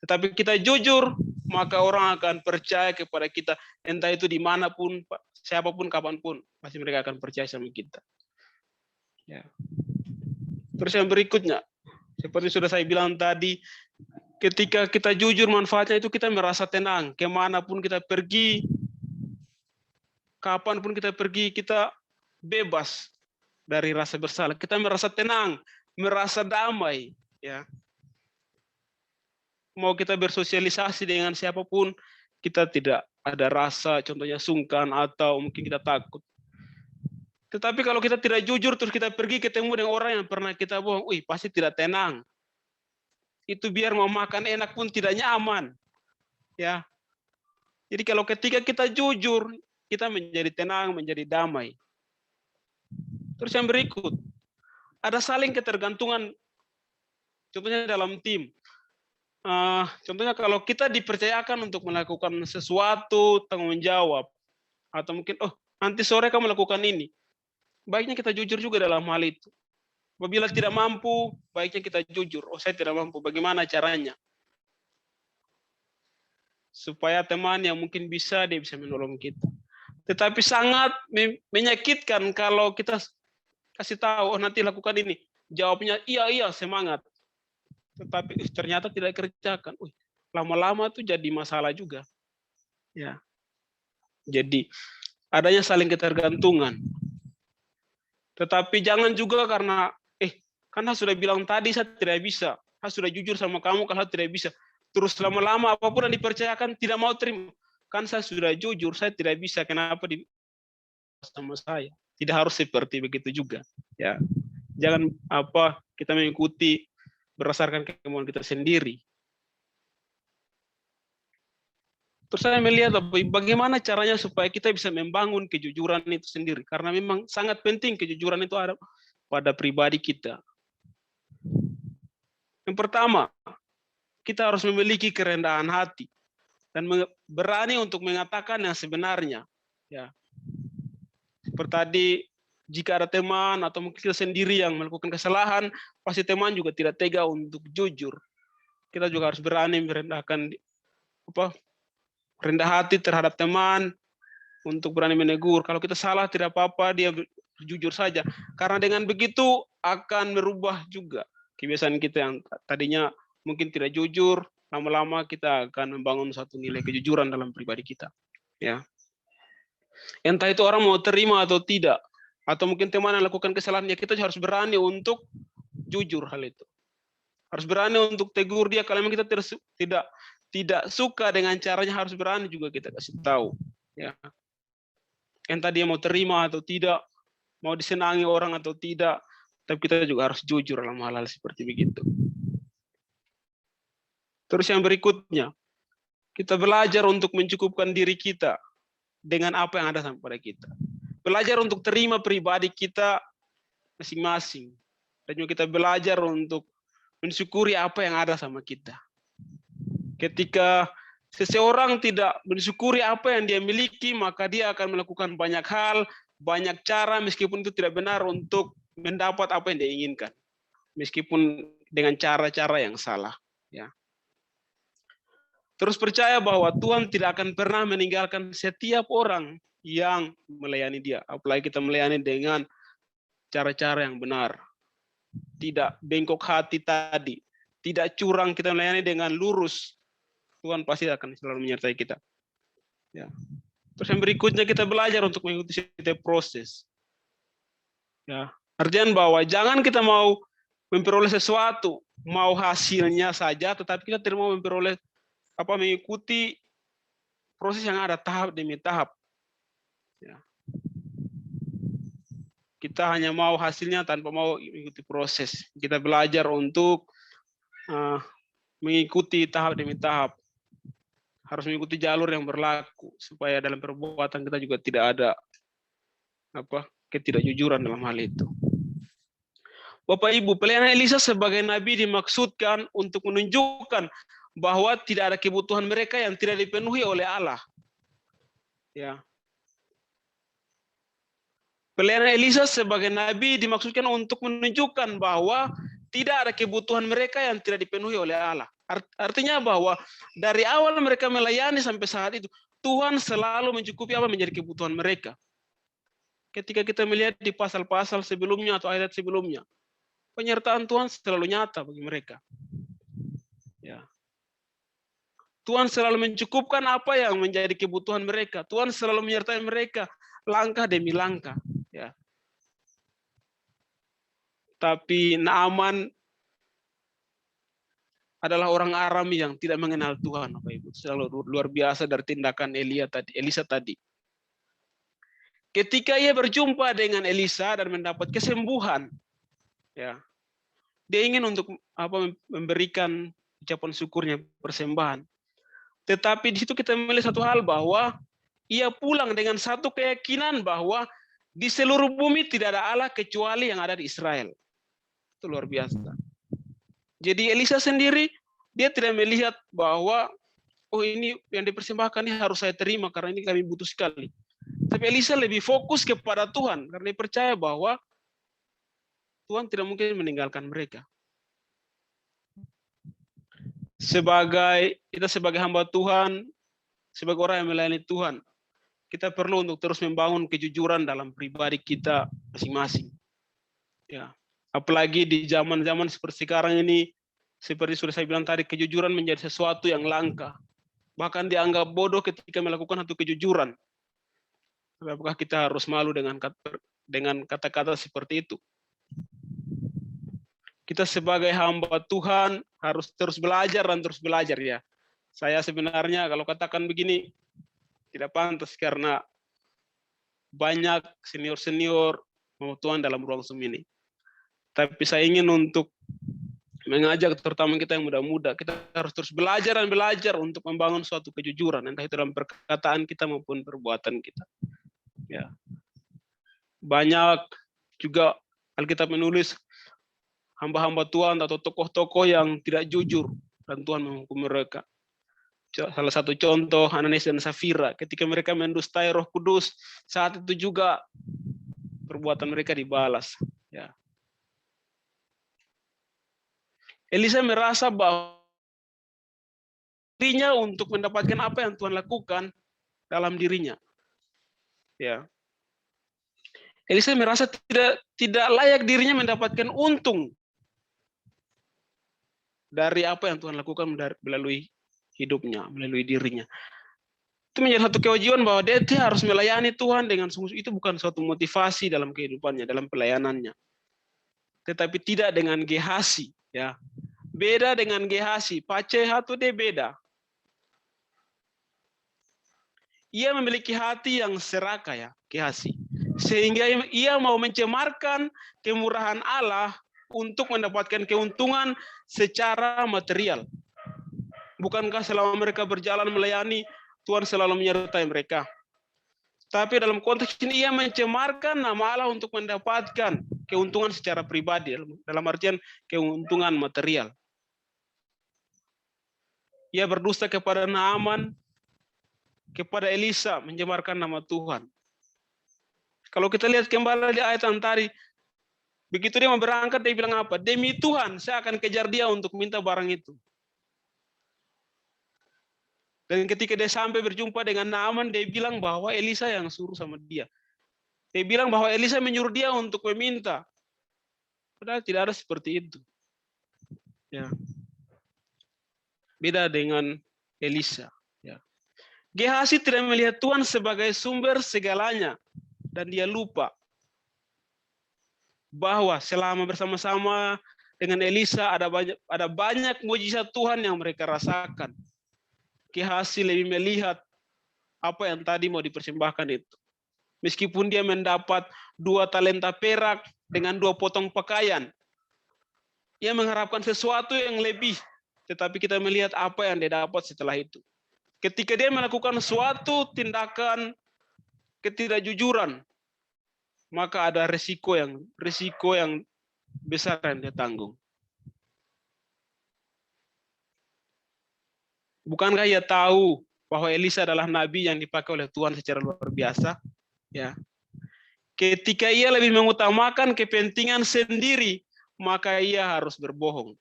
Tetapi kita jujur, maka orang akan percaya kepada kita, entah itu dimanapun, siapapun, kapanpun, pasti mereka akan percaya sama kita. Ya. Terus yang berikutnya, seperti sudah saya bilang tadi, ketika kita jujur, manfaatnya itu kita merasa tenang. Kemanapun kita pergi, kapanpun kita pergi, kita bebas dari rasa bersalah. Kita merasa tenang, merasa damai. Ya. Mau kita bersosialisasi dengan siapapun, kita tidak ada rasa, contohnya sungkan atau mungkin kita takut. Tetapi kalau kita tidak jujur, terus kita pergi ketemu dengan orang yang pernah kita bohong, pasti tidak tenang. Itu biar mau makan enak pun tidak nyaman. Ya. Jadi kalau ketika kita jujur, kita menjadi tenang, menjadi damai. Terus yang berikut, ada saling ketergantungan, contohnya dalam tim. Contohnya kalau kita dipercayakan untuk melakukan sesuatu, tanggung jawab, atau mungkin, nanti sore kamu melakukan ini. Baiknya kita jujur juga dalam hal itu. Apabila tidak mampu, baiknya kita jujur. Saya tidak mampu, bagaimana caranya? Supaya teman yang mungkin bisa, dia bisa menolong kita. Tetapi sangat menyakitkan kalau kita kasih tahu, nanti lakukan ini. Jawabnya, iya, semangat. Tetapi ternyata tidak kerjakan. Lama-lama tuh jadi masalah juga. Ya. Jadi adanya saling ketergantungan. Tetapi jangan juga karena sudah bilang tadi saya tidak bisa. Saya sudah jujur sama kamu kalau tidak bisa. Terus lama-lama apapun yang dipercayakan tidak mau terima. Kan saya sudah jujur, saya tidak bisa. Kenapa sama saya? Tidak harus seperti begitu juga. Ya. Jangan kita mengikuti berdasarkan kemauan kita sendiri. Terus saya melihat bagaimana caranya supaya kita bisa membangun kejujuran itu sendiri. Karena memang sangat penting kejujuran itu ada pada pribadi kita. Yang pertama, kita harus memiliki kerendahan hati dan berani untuk mengatakan yang sebenarnya. Ya. Seperti tadi, jika ada teman atau mungkin kita sendiri yang melakukan kesalahan, pasti teman juga tidak tega untuk jujur. kita juga harus berani merendahkan rendah hati terhadap teman, untuk berani menegur. Kalau kita salah tidak apa-apa, dia jujur saja. Karena dengan begitu akan merubah juga kebiasaan kita yang tadinya mungkin tidak jujur, lama-lama kita akan membangun satu nilai kejujuran dalam pribadi kita. Ya. Entah itu orang mau terima atau tidak, atau mungkin teman yang lakukan kesalahan, ya kita harus berani untuk jujur hal itu. Harus berani untuk tegur dia kalau memang kita tidak suka dengan caranya, harus berani juga kita kasih tahu. Ya. Entah dia mau terima atau tidak, mau disenangi orang atau tidak, tapi kita juga harus jujur dalam hal-hal seperti begitu. Terus yang berikutnya, kita belajar untuk mencukupkan diri kita dengan apa yang ada sama pada kita. Belajar untuk terima pribadi kita masing-masing. Dan juga kita belajar untuk mensyukuri apa yang ada sama kita. Ketika seseorang tidak mensyukuri apa yang dia miliki, maka dia akan melakukan banyak hal, banyak cara, meskipun itu tidak benar untuk mendapat apa yang dia inginkan. Meskipun dengan cara-cara yang salah. Ya. Terus percaya bahwa Tuhan tidak akan pernah meninggalkan setiap orang yang melayani dia. Apalagi kita melayani dengan cara-cara yang benar. Tidak bengkok hati tadi. Tidak curang, kita melayani dengan lurus. Tuhan pasti akan selalu menyertai kita. Ya. Terus yang berikutnya kita belajar untuk mengikuti setiap proses. Ya. Artinya bahwa jangan kita mau memperoleh sesuatu, mau hasilnya saja, tetapi kita tidak mau memperoleh mengikuti proses yang ada tahap demi tahap. Ya. Kita hanya mau hasilnya tanpa mau mengikuti proses. Kita belajar untuk mengikuti tahap demi tahap. Harus mengikuti jalur yang berlaku supaya dalam perbuatan kita juga tidak ada ketidakjujuran dalam hal itu. Bapak Ibu, pelayanan Elisa sebagai nabi dimaksudkan untuk menunjukkan bahwa tidak ada kebutuhan mereka yang tidak dipenuhi oleh Allah. Ya. Pelayanan Elisa sebagai nabi dimaksudkan untuk menunjukkan bahwa tidak ada kebutuhan mereka yang tidak dipenuhi oleh Allah. Artinya bahwa dari awal mereka melayani sampai saat itu, Tuhan selalu mencukupi apa menjadi kebutuhan mereka. Ketika kita melihat di pasal-pasal sebelumnya atau ayat sebelumnya, penyertaan Tuhan selalu nyata bagi mereka. Ya. Tuhan selalu mencukupkan apa yang menjadi kebutuhan mereka. Tuhan selalu menyertai mereka langkah demi langkah. Ya. Tapi Naaman adalah orang Aram yang tidak mengenal Tuhan, Bapak Ibu. Selalu luar biasa dari tindakan Elisa tadi. Ketika ia berjumpa dengan Elisa dan mendapat kesembuhan, ya, dia ingin untuk memberikan ucapan syukurnya, persembahan. Tetapi di situ kita melihat satu hal bahwa ia pulang dengan satu keyakinan bahwa di seluruh bumi tidak ada Allah kecuali yang ada di Israel. Itu luar biasa. Jadi Elisa sendiri, dia tidak melihat bahwa, oh ini yang dipersembahkan ini harus saya terima karena ini kami butuh sekali. Tapi Elisa lebih fokus kepada Tuhan karena dia percaya bahwa Tuhan tidak mungkin meninggalkan mereka. Kita sebagai hamba Tuhan, sebagai orang yang melayani Tuhan, kita perlu untuk terus membangun kejujuran dalam pribadi kita masing-masing. Ya. Apalagi di zaman-zaman seperti sekarang ini, seperti sudah saya bilang tadi, kejujuran menjadi sesuatu yang langka. Bahkan dianggap bodoh ketika melakukan satu kejujuran. Apakah kita harus malu dengan kata-kata seperti itu? Kita sebagai hamba Tuhan harus terus belajar dan terus belajar ya. Saya sebenarnya kalau katakan begini, tidak pantas karena banyak senior-senior hamba Tuhan dalam ruang Zoom ini. Tapi saya ingin untuk mengajak terutama kita yang muda-muda, kita harus terus belajar dan belajar untuk membangun suatu kejujuran, entah itu dalam perkataan kita maupun perbuatan kita. Ya. Banyak juga Alkitab menulis hamba-hamba Tuhan atau tokoh-tokoh yang tidak jujur dan Tuhan menghukum mereka. Salah satu contoh Ananias dan Safira, ketika mereka mendustai Roh Kudus, saat itu juga perbuatan mereka dibalas. Ya. Elisa merasa bahwa dirinya untuk mendapatkan apa yang Tuhan lakukan dalam dirinya. Ya. Elisa merasa tidak layak dirinya mendapatkan untung dari apa yang Tuhan lakukan melalui hidupnya, melalui dirinya. Itu menjadi satu kewajiban bahwa dia harus melayani Tuhan dengan sungguh. Itu bukan suatu motivasi dalam kehidupannya, dalam pelayanannya. Tetapi tidak dengan Gehasi, ya. Beda dengan Gehasi, Paceha itu dia beda. Ia memiliki hati yang serakah, ya, Gehasi. Sehingga ia mau mencemarkan kemurahan Allah untuk mendapatkan keuntungan secara material. Bukankah selama mereka berjalan melayani, Tuhan selalu menyertai mereka? Tapi dalam konteks ini ia mencemarkan nama Allah untuk mendapatkan keuntungan secara pribadi, dalam artian keuntungan material. Ia berdusta kepada Naaman, kepada Elisa, mencemarkan nama Tuhan. Kalau kita lihat kembali di ayat yang tadi, begitu dia mau berangkat, dia bilang apa? Demi Tuhan, saya akan kejar dia untuk minta barang itu. Dan ketika dia sampai berjumpa dengan Naaman, dia bilang bahwa Elisa yang suruh sama dia. Dia bilang bahwa Elisa menyuruh dia untuk meminta. Padahal tidak ada seperti itu. Ya. Beda dengan Elisa. Ya. Gehasi tidak melihat Tuhan sebagai sumber segalanya. Dan dia lupa bahwa selama bersama-sama dengan Elisa ada banyak mujizat Tuhan yang mereka rasakan. Gehasi lebih melihat apa yang tadi mau dipersembahkan itu. Meskipun dia mendapat 2 talenta perak dengan 2 potong pakaian, ia mengharapkan sesuatu yang lebih. Tetapi kita melihat apa yang dia dapat setelah itu. Ketika dia melakukan suatu tindakan ketidakjujuran, maka ada risiko yang besar yang dia tanggung. Bukankah ia tahu bahwa Elisa adalah nabi yang dipakai oleh Tuhan secara luar biasa? Ya. Ketika ia lebih mengutamakan kepentingan sendiri, maka ia harus berbohong.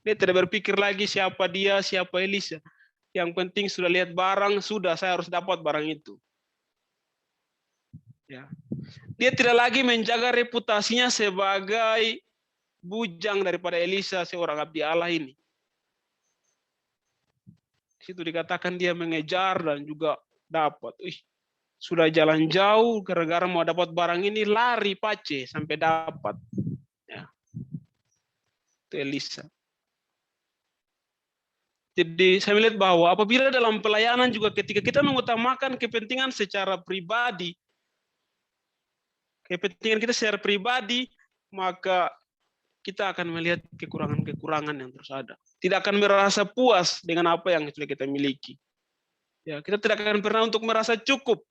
Dia tidak berpikir lagi siapa dia, siapa Elisa. Yang penting sudah lihat barang, sudah saya harus dapat barang itu. Ya. Dia tidak lagi menjaga reputasinya sebagai bujang daripada Elisa, seorang abdi Allah ini. Situ dikatakan dia mengejar dan juga dapat. Sudah jalan jauh gara-gara mau dapat barang ini, lari pace sampai dapat. Ya. Itu Elisa. Jadi saya melihat bahwa apabila dalam pelayanan juga ketika kita mengutamakan kepentingan secara pribadi, maka kita akan melihat kekurangan-kekurangan yang terus ada. Tidak akan merasa puas dengan apa yang sudah kita miliki. Ya, kita tidak akan pernah untuk merasa cukup.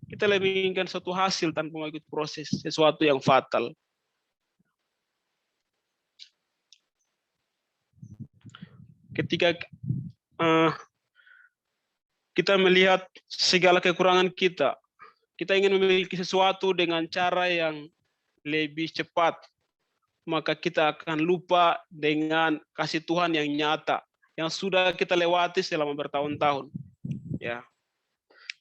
Kita lebih menginginkan suatu hasil tanpa mengikuti proses, sesuatu yang fatal. Ketika kita melihat segala kekurangan kita ingin memiliki sesuatu dengan cara yang lebih cepat, maka kita akan lupa dengan kasih Tuhan yang nyata, yang sudah kita lewati selama bertahun-tahun. Ya.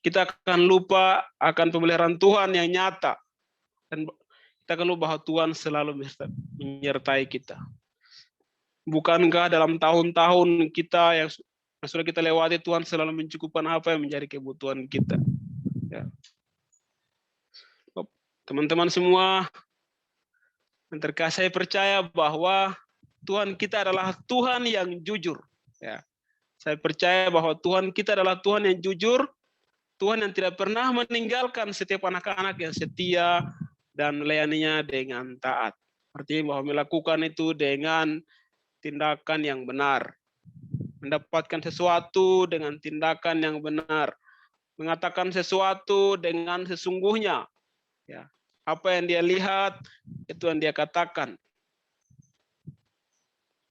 Kita akan lupa akan pemeliharaan Tuhan yang nyata. Dan kita akan lupa bahwa Tuhan selalu menyertai kita. Bukankah dalam tahun-tahun kita yang sudah kita lewati, Tuhan selalu mencukupkan apa yang menjadi kebutuhan kita. Ya. Teman-teman semua, yang terkasih, saya percaya bahwa Tuhan kita adalah Tuhan yang jujur. Ya. Saya percaya bahwa Tuhan kita adalah Tuhan yang jujur, Tuhan yang tidak pernah meninggalkan setiap anak-anak yang setia dan melayaninya dengan taat. Artinya bahwa melakukan itu dengan tindakan yang benar. Mendapatkan sesuatu dengan tindakan yang benar. Mengatakan sesuatu dengan sesungguhnya. Ya. Apa yang dia lihat, itu yang dia katakan.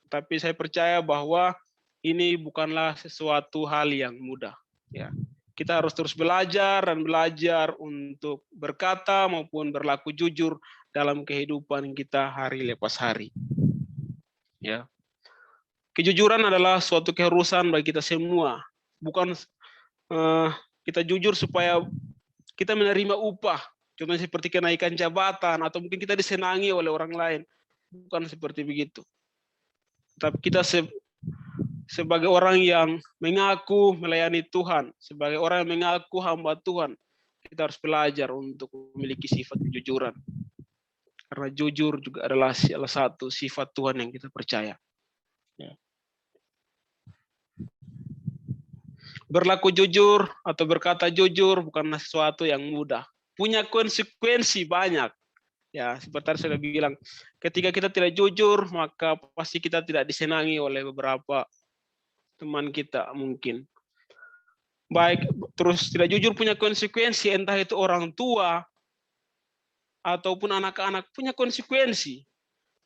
Tapi saya percaya bahwa ini bukanlah sesuatu hal yang mudah. Ya. Kita harus terus belajar dan belajar untuk berkata maupun berlaku jujur dalam kehidupan kita hari lepas hari. Ya. kejujuran adalah suatu keharusan bagi kita semua. Bukan kita jujur supaya kita menerima upah. Contohnya seperti kenaikan jabatan atau mungkin kita disenangi oleh orang lain. Bukan seperti begitu. Tapi kita sebagai orang yang mengaku melayani Tuhan, sebagai orang yang mengaku hamba Tuhan, kita harus belajar untuk memiliki sifat kejujuran. Karena jujur juga adalah salah satu sifat Tuhan yang kita percaya. Berlaku jujur atau berkata jujur bukanlah sesuatu yang mudah. Punya konsekuensi banyak. Ya, seperti tadi saya bilang, ketika kita tidak jujur, maka pasti kita tidak disenangi oleh beberapa teman kita mungkin. Baik, terus tidak jujur punya konsekuensi, entah itu orang tua ataupun anak-anak punya konsekuensi.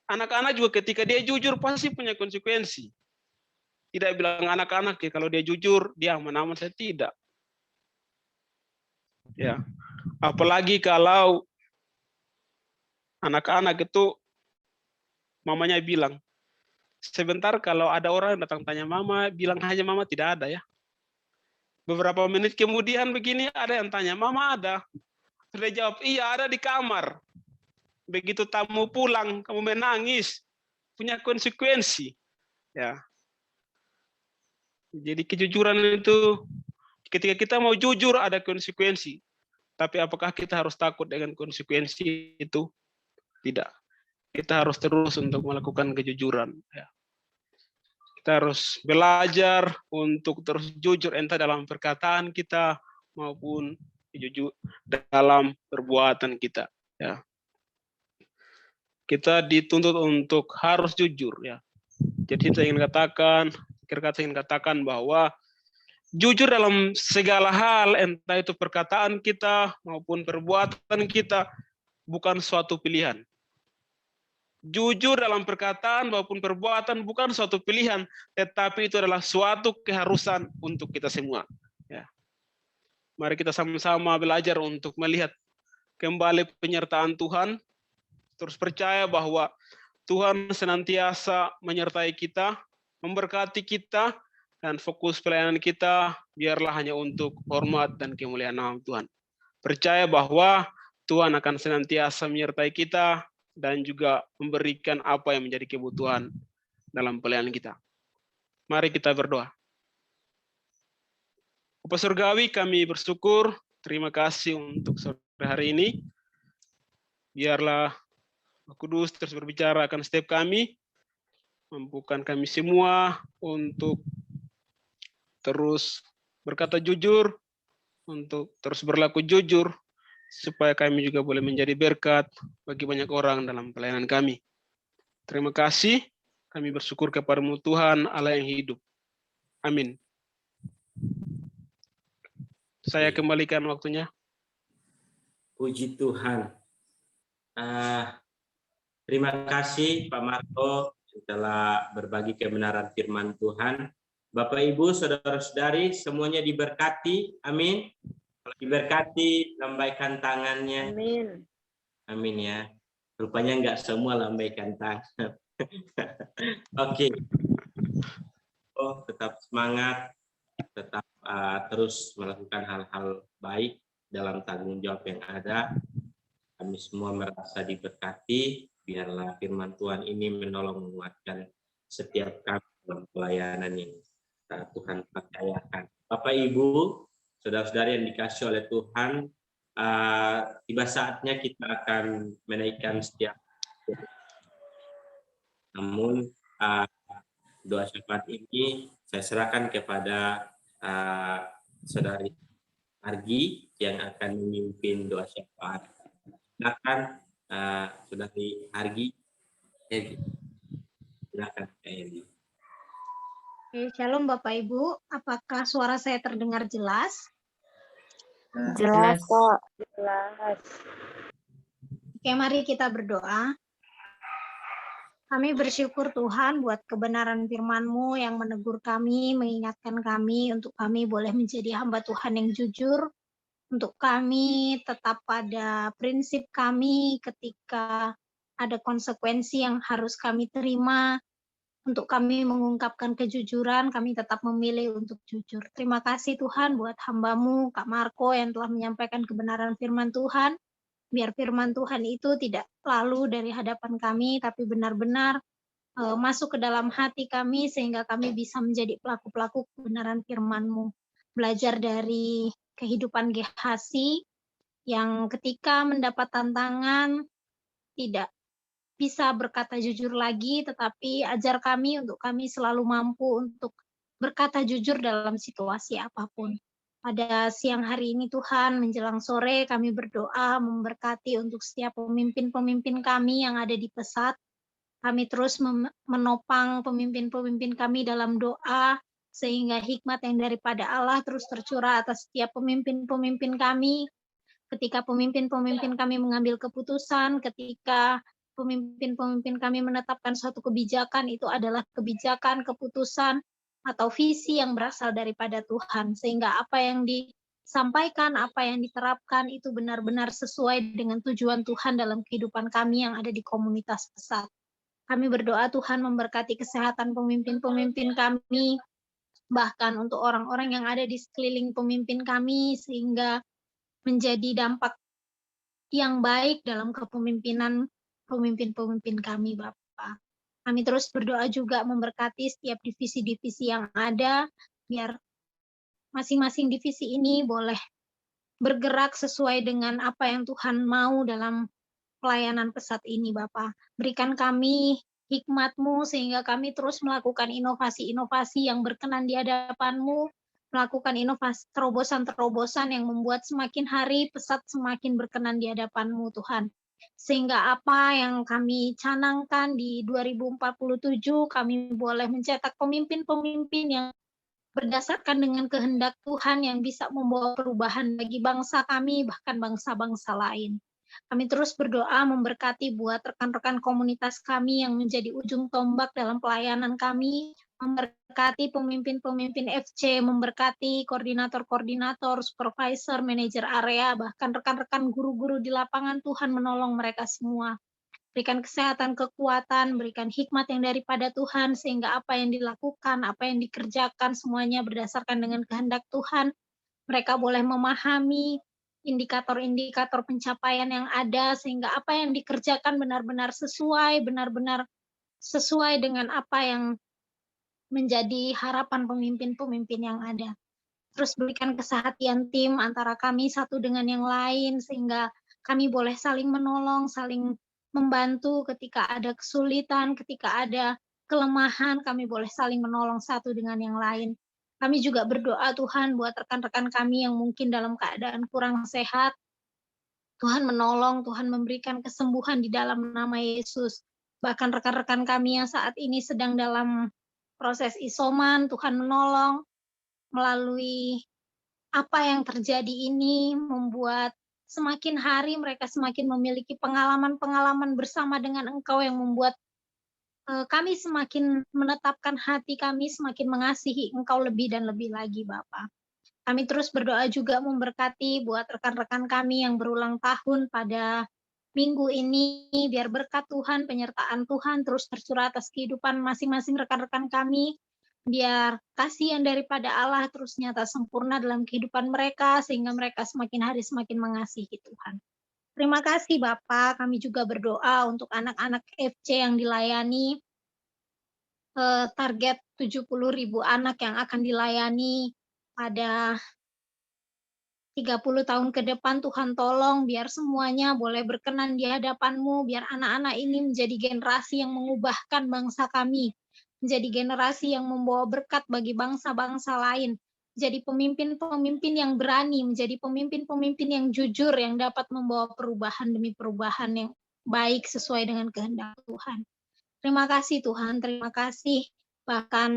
Anak-anak juga ketika dia jujur pasti punya konsekuensi. Tidak bilang anak-anak ya kalau dia jujur dia aman-aman, saya tidak. Ya, apalagi kalau anak-anak itu mamanya bilang, sebentar kalau ada orang yang datang tanya mama, bilang aja mama tidak ada ya. Beberapa menit kemudian begini ada yang tanya, mama ada? Dia jawab, iya ada di kamar. Begitu tamu pulang, kamu menangis, punya konsekuensi. Ya. Jadi kejujuran itu, ketika kita mau jujur ada konsekuensi. Tapi apakah kita harus takut dengan konsekuensi itu? Tidak. Kita harus terus untuk melakukan kejujuran. Ya. Kita harus belajar untuk terus jujur entah dalam perkataan kita maupun jujur dalam perbuatan kita. Ya. Kita dituntut untuk harus jujur. Ya. Jadi saya ingin katakan bahwa jujur dalam segala hal, entah itu perkataan kita maupun perbuatan kita, bukan suatu pilihan. Jujur dalam perkataan maupun perbuatan bukan suatu pilihan, tetapi itu adalah suatu keharusan untuk kita semua. Ya. Mari kita sama-sama belajar untuk melihat kembali penyertaan Tuhan, terus percaya bahwa Tuhan senantiasa menyertai kita, memberkati kita, dan fokus pelayanan kita biarlah hanya untuk hormat dan kemuliaan nama Tuhan. Percaya bahwa Tuhan akan senantiasa menyertai kita dan juga memberikan apa yang menjadi kebutuhan dalam pelayanan kita. Mari kita berdoa. Bapa Surgawi, kami bersyukur, terima kasih untuk sore hari ini. Biarlah Roh Kudus terus berbicara akan setiap kami, mampukan kami semua untuk terus berkata jujur, untuk terus berlaku jujur, supaya kami juga boleh menjadi berkat bagi banyak orang dalam pelayanan kami. Terima kasih, kami bersyukur kepada-Mu Tuhan Allah yang hidup. Amin. Saya kembalikan waktunya.
Puji Tuhan. Terima kasih Pak Marco telah berbagi kebenaran firman Tuhan. Bapak Ibu, saudara-saudari, semuanya diberkati. Amin. Kalau diberkati, lambaikan tangannya.
Amin.
Amin ya. Rupanya enggak semua lambaikan tangan. Oke. Oh, tetap semangat, tetap terus melakukan hal-hal baik dalam tanggung jawab yang ada. Kami semua merasa diberkati. Biarlah firman Tuhan ini menolong menguatkan setiap kami dalam pelayanan yang Tuhan percayakan. Bapak Ibu, saudara-saudari yang dikasih oleh Tuhan, tiba saatnya kita akan menaikkan setiap. Namun doa syafaat ini saya serahkan kepada saudari Argi yang akan memimpin doa syafaat. Silakan saudari Argi. Silakan Argi.
Shalom Bapak Ibu, apakah suara saya terdengar jelas?
Jelas kok. Jelas.
Oke, mari kita berdoa. Kami bersyukur Tuhan buat kebenaran firman-Mu yang menegur kami, mengingatkan kami untuk kami boleh menjadi hamba Tuhan yang jujur, untuk kami tetap pada prinsip kami ketika ada konsekuensi yang harus kami terima, untuk kami mengungkapkan kejujuran, kami tetap memilih untuk jujur. Terima kasih Tuhan buat hamba-Mu, Kak Marco, yang telah menyampaikan kebenaran firman Tuhan. Biar firman Tuhan itu tidak lalu dari hadapan kami, tapi benar-benar masuk ke dalam hati kami, sehingga kami bisa menjadi pelaku-pelaku kebenaran firman-Mu. Belajar dari kehidupan Gehazi, yang ketika mendapat tantangan, tidak bisa berkata jujur lagi, tetapi ajar kami untuk kami selalu mampu untuk berkata jujur dalam situasi apapun. Pada siang hari ini Tuhan, menjelang sore kami berdoa memberkati untuk setiap pemimpin-pemimpin kami yang ada di Pesat. Kami terus menopang pemimpin-pemimpin kami dalam doa, sehingga hikmat yang daripada Allah terus tercurah atas setiap pemimpin-pemimpin kami. Ketika pemimpin-pemimpin kami mengambil keputusan, ketika pemimpin-pemimpin kami menetapkan suatu kebijakan, itu adalah kebijakan, keputusan, atau visi yang berasal daripada Tuhan. Sehingga apa yang disampaikan, apa yang diterapkan, itu benar-benar sesuai dengan tujuan Tuhan dalam kehidupan kami yang ada di komunitas Pesat. Kami berdoa Tuhan memberkati kesehatan pemimpin-pemimpin kami, bahkan untuk orang-orang yang ada di sekeliling pemimpin kami, sehingga menjadi dampak yang baik dalam kepemimpinan pemimpin-pemimpin kami, Bapak. Kami terus berdoa juga memberkati setiap divisi-divisi yang ada, biar masing-masing divisi ini boleh bergerak sesuai dengan apa yang Tuhan mau dalam pelayanan Pesat ini, Bapak. Berikan kami hikmat-Mu sehingga kami terus melakukan inovasi-inovasi yang berkenan di hadapan-Mu, melakukan inovasi terobosan-terobosan yang membuat semakin hari Pesat semakin berkenan di hadapan-Mu, Tuhan. Sehingga apa yang kami canangkan di 2047, kami boleh mencetak pemimpin-pemimpin yang berdasarkan dengan kehendak Tuhan yang bisa membawa perubahan bagi bangsa kami, bahkan bangsa-bangsa lain. Kami terus berdoa memberkati buat rekan-rekan komunitas kami yang menjadi ujung tombak dalam pelayanan kami, memberkati pemimpin-pemimpin FC, memberkati koordinator-koordinator, supervisor, manajer area, bahkan rekan-rekan guru-guru di lapangan. Tuhan menolong mereka semua. Berikan kesehatan, kekuatan, berikan hikmat yang daripada Tuhan, sehingga apa yang dilakukan, apa yang dikerjakan, semuanya berdasarkan dengan kehendak Tuhan. Mereka boleh memahami indikator-indikator pencapaian yang ada, sehingga apa yang dikerjakan benar-benar sesuai dengan apa yang menjadi harapan pemimpin-pemimpin yang ada. Terus berikan kesehatan tim antara kami satu dengan yang lain, sehingga kami boleh saling menolong, saling membantu ketika ada kesulitan, ketika ada kelemahan, kami boleh saling menolong satu dengan yang lain. Kami juga berdoa Tuhan buat rekan-rekan kami yang mungkin dalam keadaan kurang sehat. Tuhan menolong, Tuhan memberikan kesembuhan di dalam nama Yesus. Bahkan rekan-rekan kami yang saat ini sedang dalam proses isoman, Tuhan menolong melalui apa yang terjadi ini, membuat semakin hari mereka semakin memiliki pengalaman-pengalaman bersama dengan Engkau yang membuat kami semakin menetapkan hati kami, semakin mengasihi Engkau lebih dan lebih lagi, Bapa. Kami terus berdoa juga memberkati buat rekan-rekan kami yang berulang tahun pada minggu ini, biar berkat Tuhan, penyertaan Tuhan terus tercurah atas kehidupan masing-masing rekan-rekan kami, biar kasih yang daripada Allah terus nyata sempurna dalam kehidupan mereka, sehingga mereka semakin hari semakin mengasihi Tuhan. Terima kasih Bapak, kami juga berdoa untuk anak-anak FC yang dilayani, target 70.000 anak yang akan dilayani pada 30 tahun ke depan. Tuhan tolong biar semuanya boleh berkenan di hadapan-Mu, biar anak-anak ini menjadi generasi yang mengubahkan bangsa kami, menjadi generasi yang membawa berkat bagi bangsa-bangsa lain, jadi pemimpin-pemimpin yang berani, menjadi pemimpin-pemimpin yang jujur, yang dapat membawa perubahan demi perubahan yang baik sesuai dengan kehendak Tuhan. Terima kasih Tuhan, terima kasih. Bahkan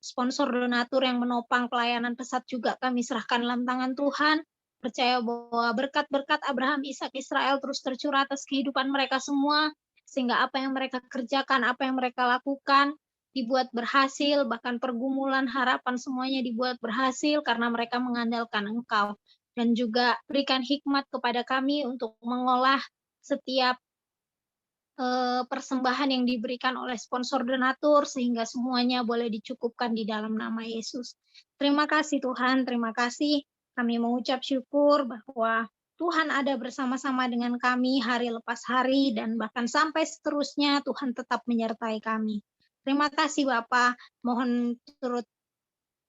sponsor donatur yang menopang pelayanan Pesat juga kami serahkan dalam tangan Tuhan. Percaya bahwa berkat-berkat Abraham, Ishak, Israel terus tercurah atas kehidupan mereka semua, sehingga apa yang mereka kerjakan, apa yang mereka lakukan, dibuat berhasil, bahkan pergumulan, harapan semuanya dibuat berhasil karena mereka mengandalkan Engkau. Dan juga berikan hikmat kepada kami untuk mengolah setiap persembahan yang diberikan oleh sponsor donatur sehingga semuanya boleh dicukupkan di dalam nama Yesus. Terima kasih Tuhan, terima kasih. Kami mengucap syukur bahwa Tuhan ada bersama-sama dengan kami hari lepas hari dan bahkan sampai seterusnya Tuhan tetap menyertai kami. Terima kasih Bapa, mohon turut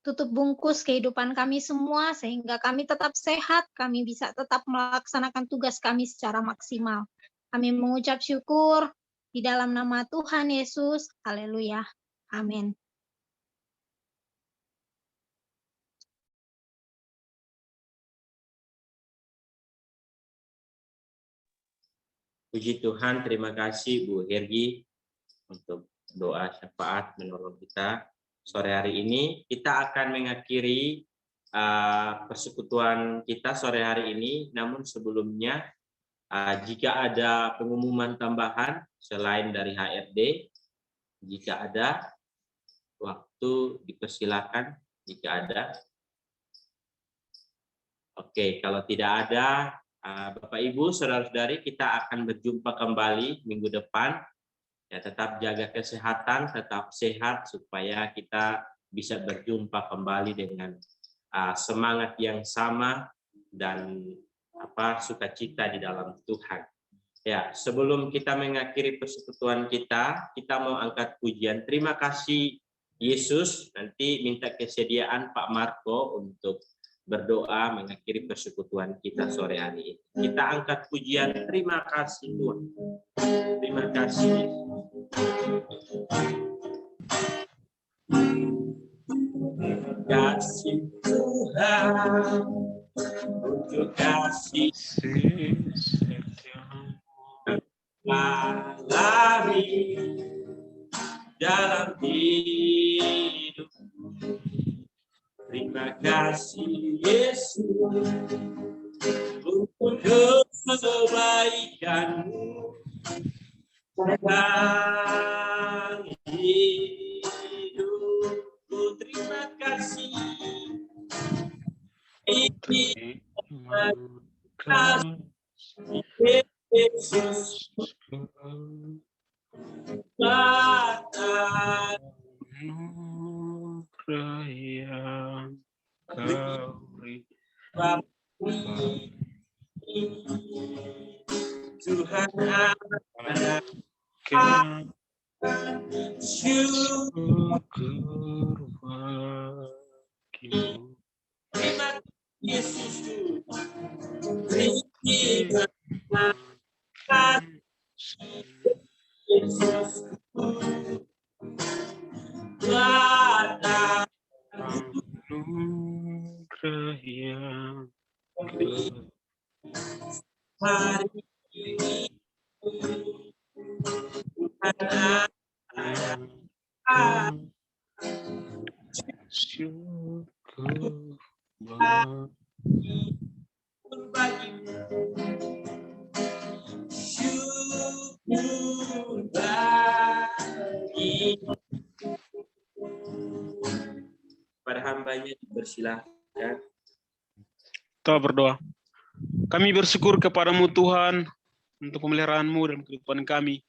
tutup bungkus kehidupan kami semua sehingga kami tetap sehat, kami bisa tetap melaksanakan tugas kami secara maksimal. Kami mengucap syukur di dalam nama Tuhan Yesus. Haleluya. Amin.
Puji Tuhan, terima kasih Bu Hergi untuk doa syafaat menolong kita. Sore hari ini kita akan mengakhiri persekutuan kita sore hari ini. Namun sebelumnya, jika ada pengumuman tambahan selain dari HRD, jika ada waktu dipersilakan jika ada. Oke, kalau tidak ada, Bapak Ibu, saudara-saudari, kita akan berjumpa kembali minggu depan. Ya, tetap jaga kesehatan, tetap sehat supaya kita bisa berjumpa kembali dengan semangat yang sama dan sukacita di dalam Tuhan. Ya, sebelum kita mengakhiri persekutuan kita mau angkat pujian. Terima kasih Yesus. Nanti minta kesediaan Pak Marco untuk berdoa mengakhiri persekutuan kita sore hari ini. Kita angkat pujian. Terima kasih Tuhan. Terima kasih. Terima kasih Tuhan untuk kasih alami dalam hidup. Terima kasih Yesus untuk kebaikan-Mu dalam hidupku. Terima kasih. Terima kasih Yesus. Tuhan ada syukur bagimu. Terima kasih Yesus. Terima kasih Yesus. Tuhan anugerah yang hari ini Tuhan ada syukur bagimu. Syukur bagimu. Pada hambanya dipersilahkan.
Kita berdoa. Kami bersyukur kepadamu Tuhan untuk pemeliharaan-Mu dalam kehidupan kami.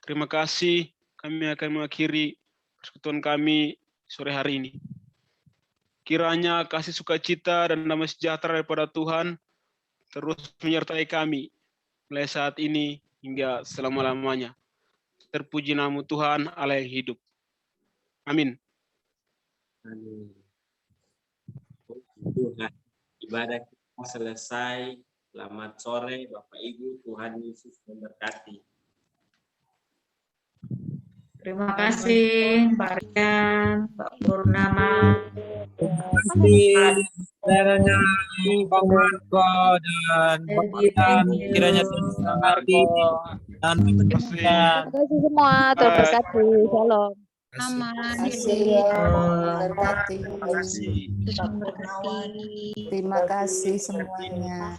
Terima kasih, kami akan mengakhiri persekutuan kami sore hari ini. Kiranya kasih sukacita dan damai sejahtera daripada Tuhan terus menyertai kami mulai saat ini hingga selama-lamanya. Terpuji nama Tuhan Allah yang hidup. Amin.
Amin. Tuhan, ibadah kita selesai. Selamat sore Bapak Ibu, Tuhan Yesus memberkati.
Terima kasih Pak Rian, Pak Purnama.
Kiranya Pak Marco dan Pak Martin kiranya terberkati dan
Terima kasih.
Terima kasih semua, terberkati. Shalom.
Aman.
Berkati.
Terima kasih.
Terima kasih semuanya.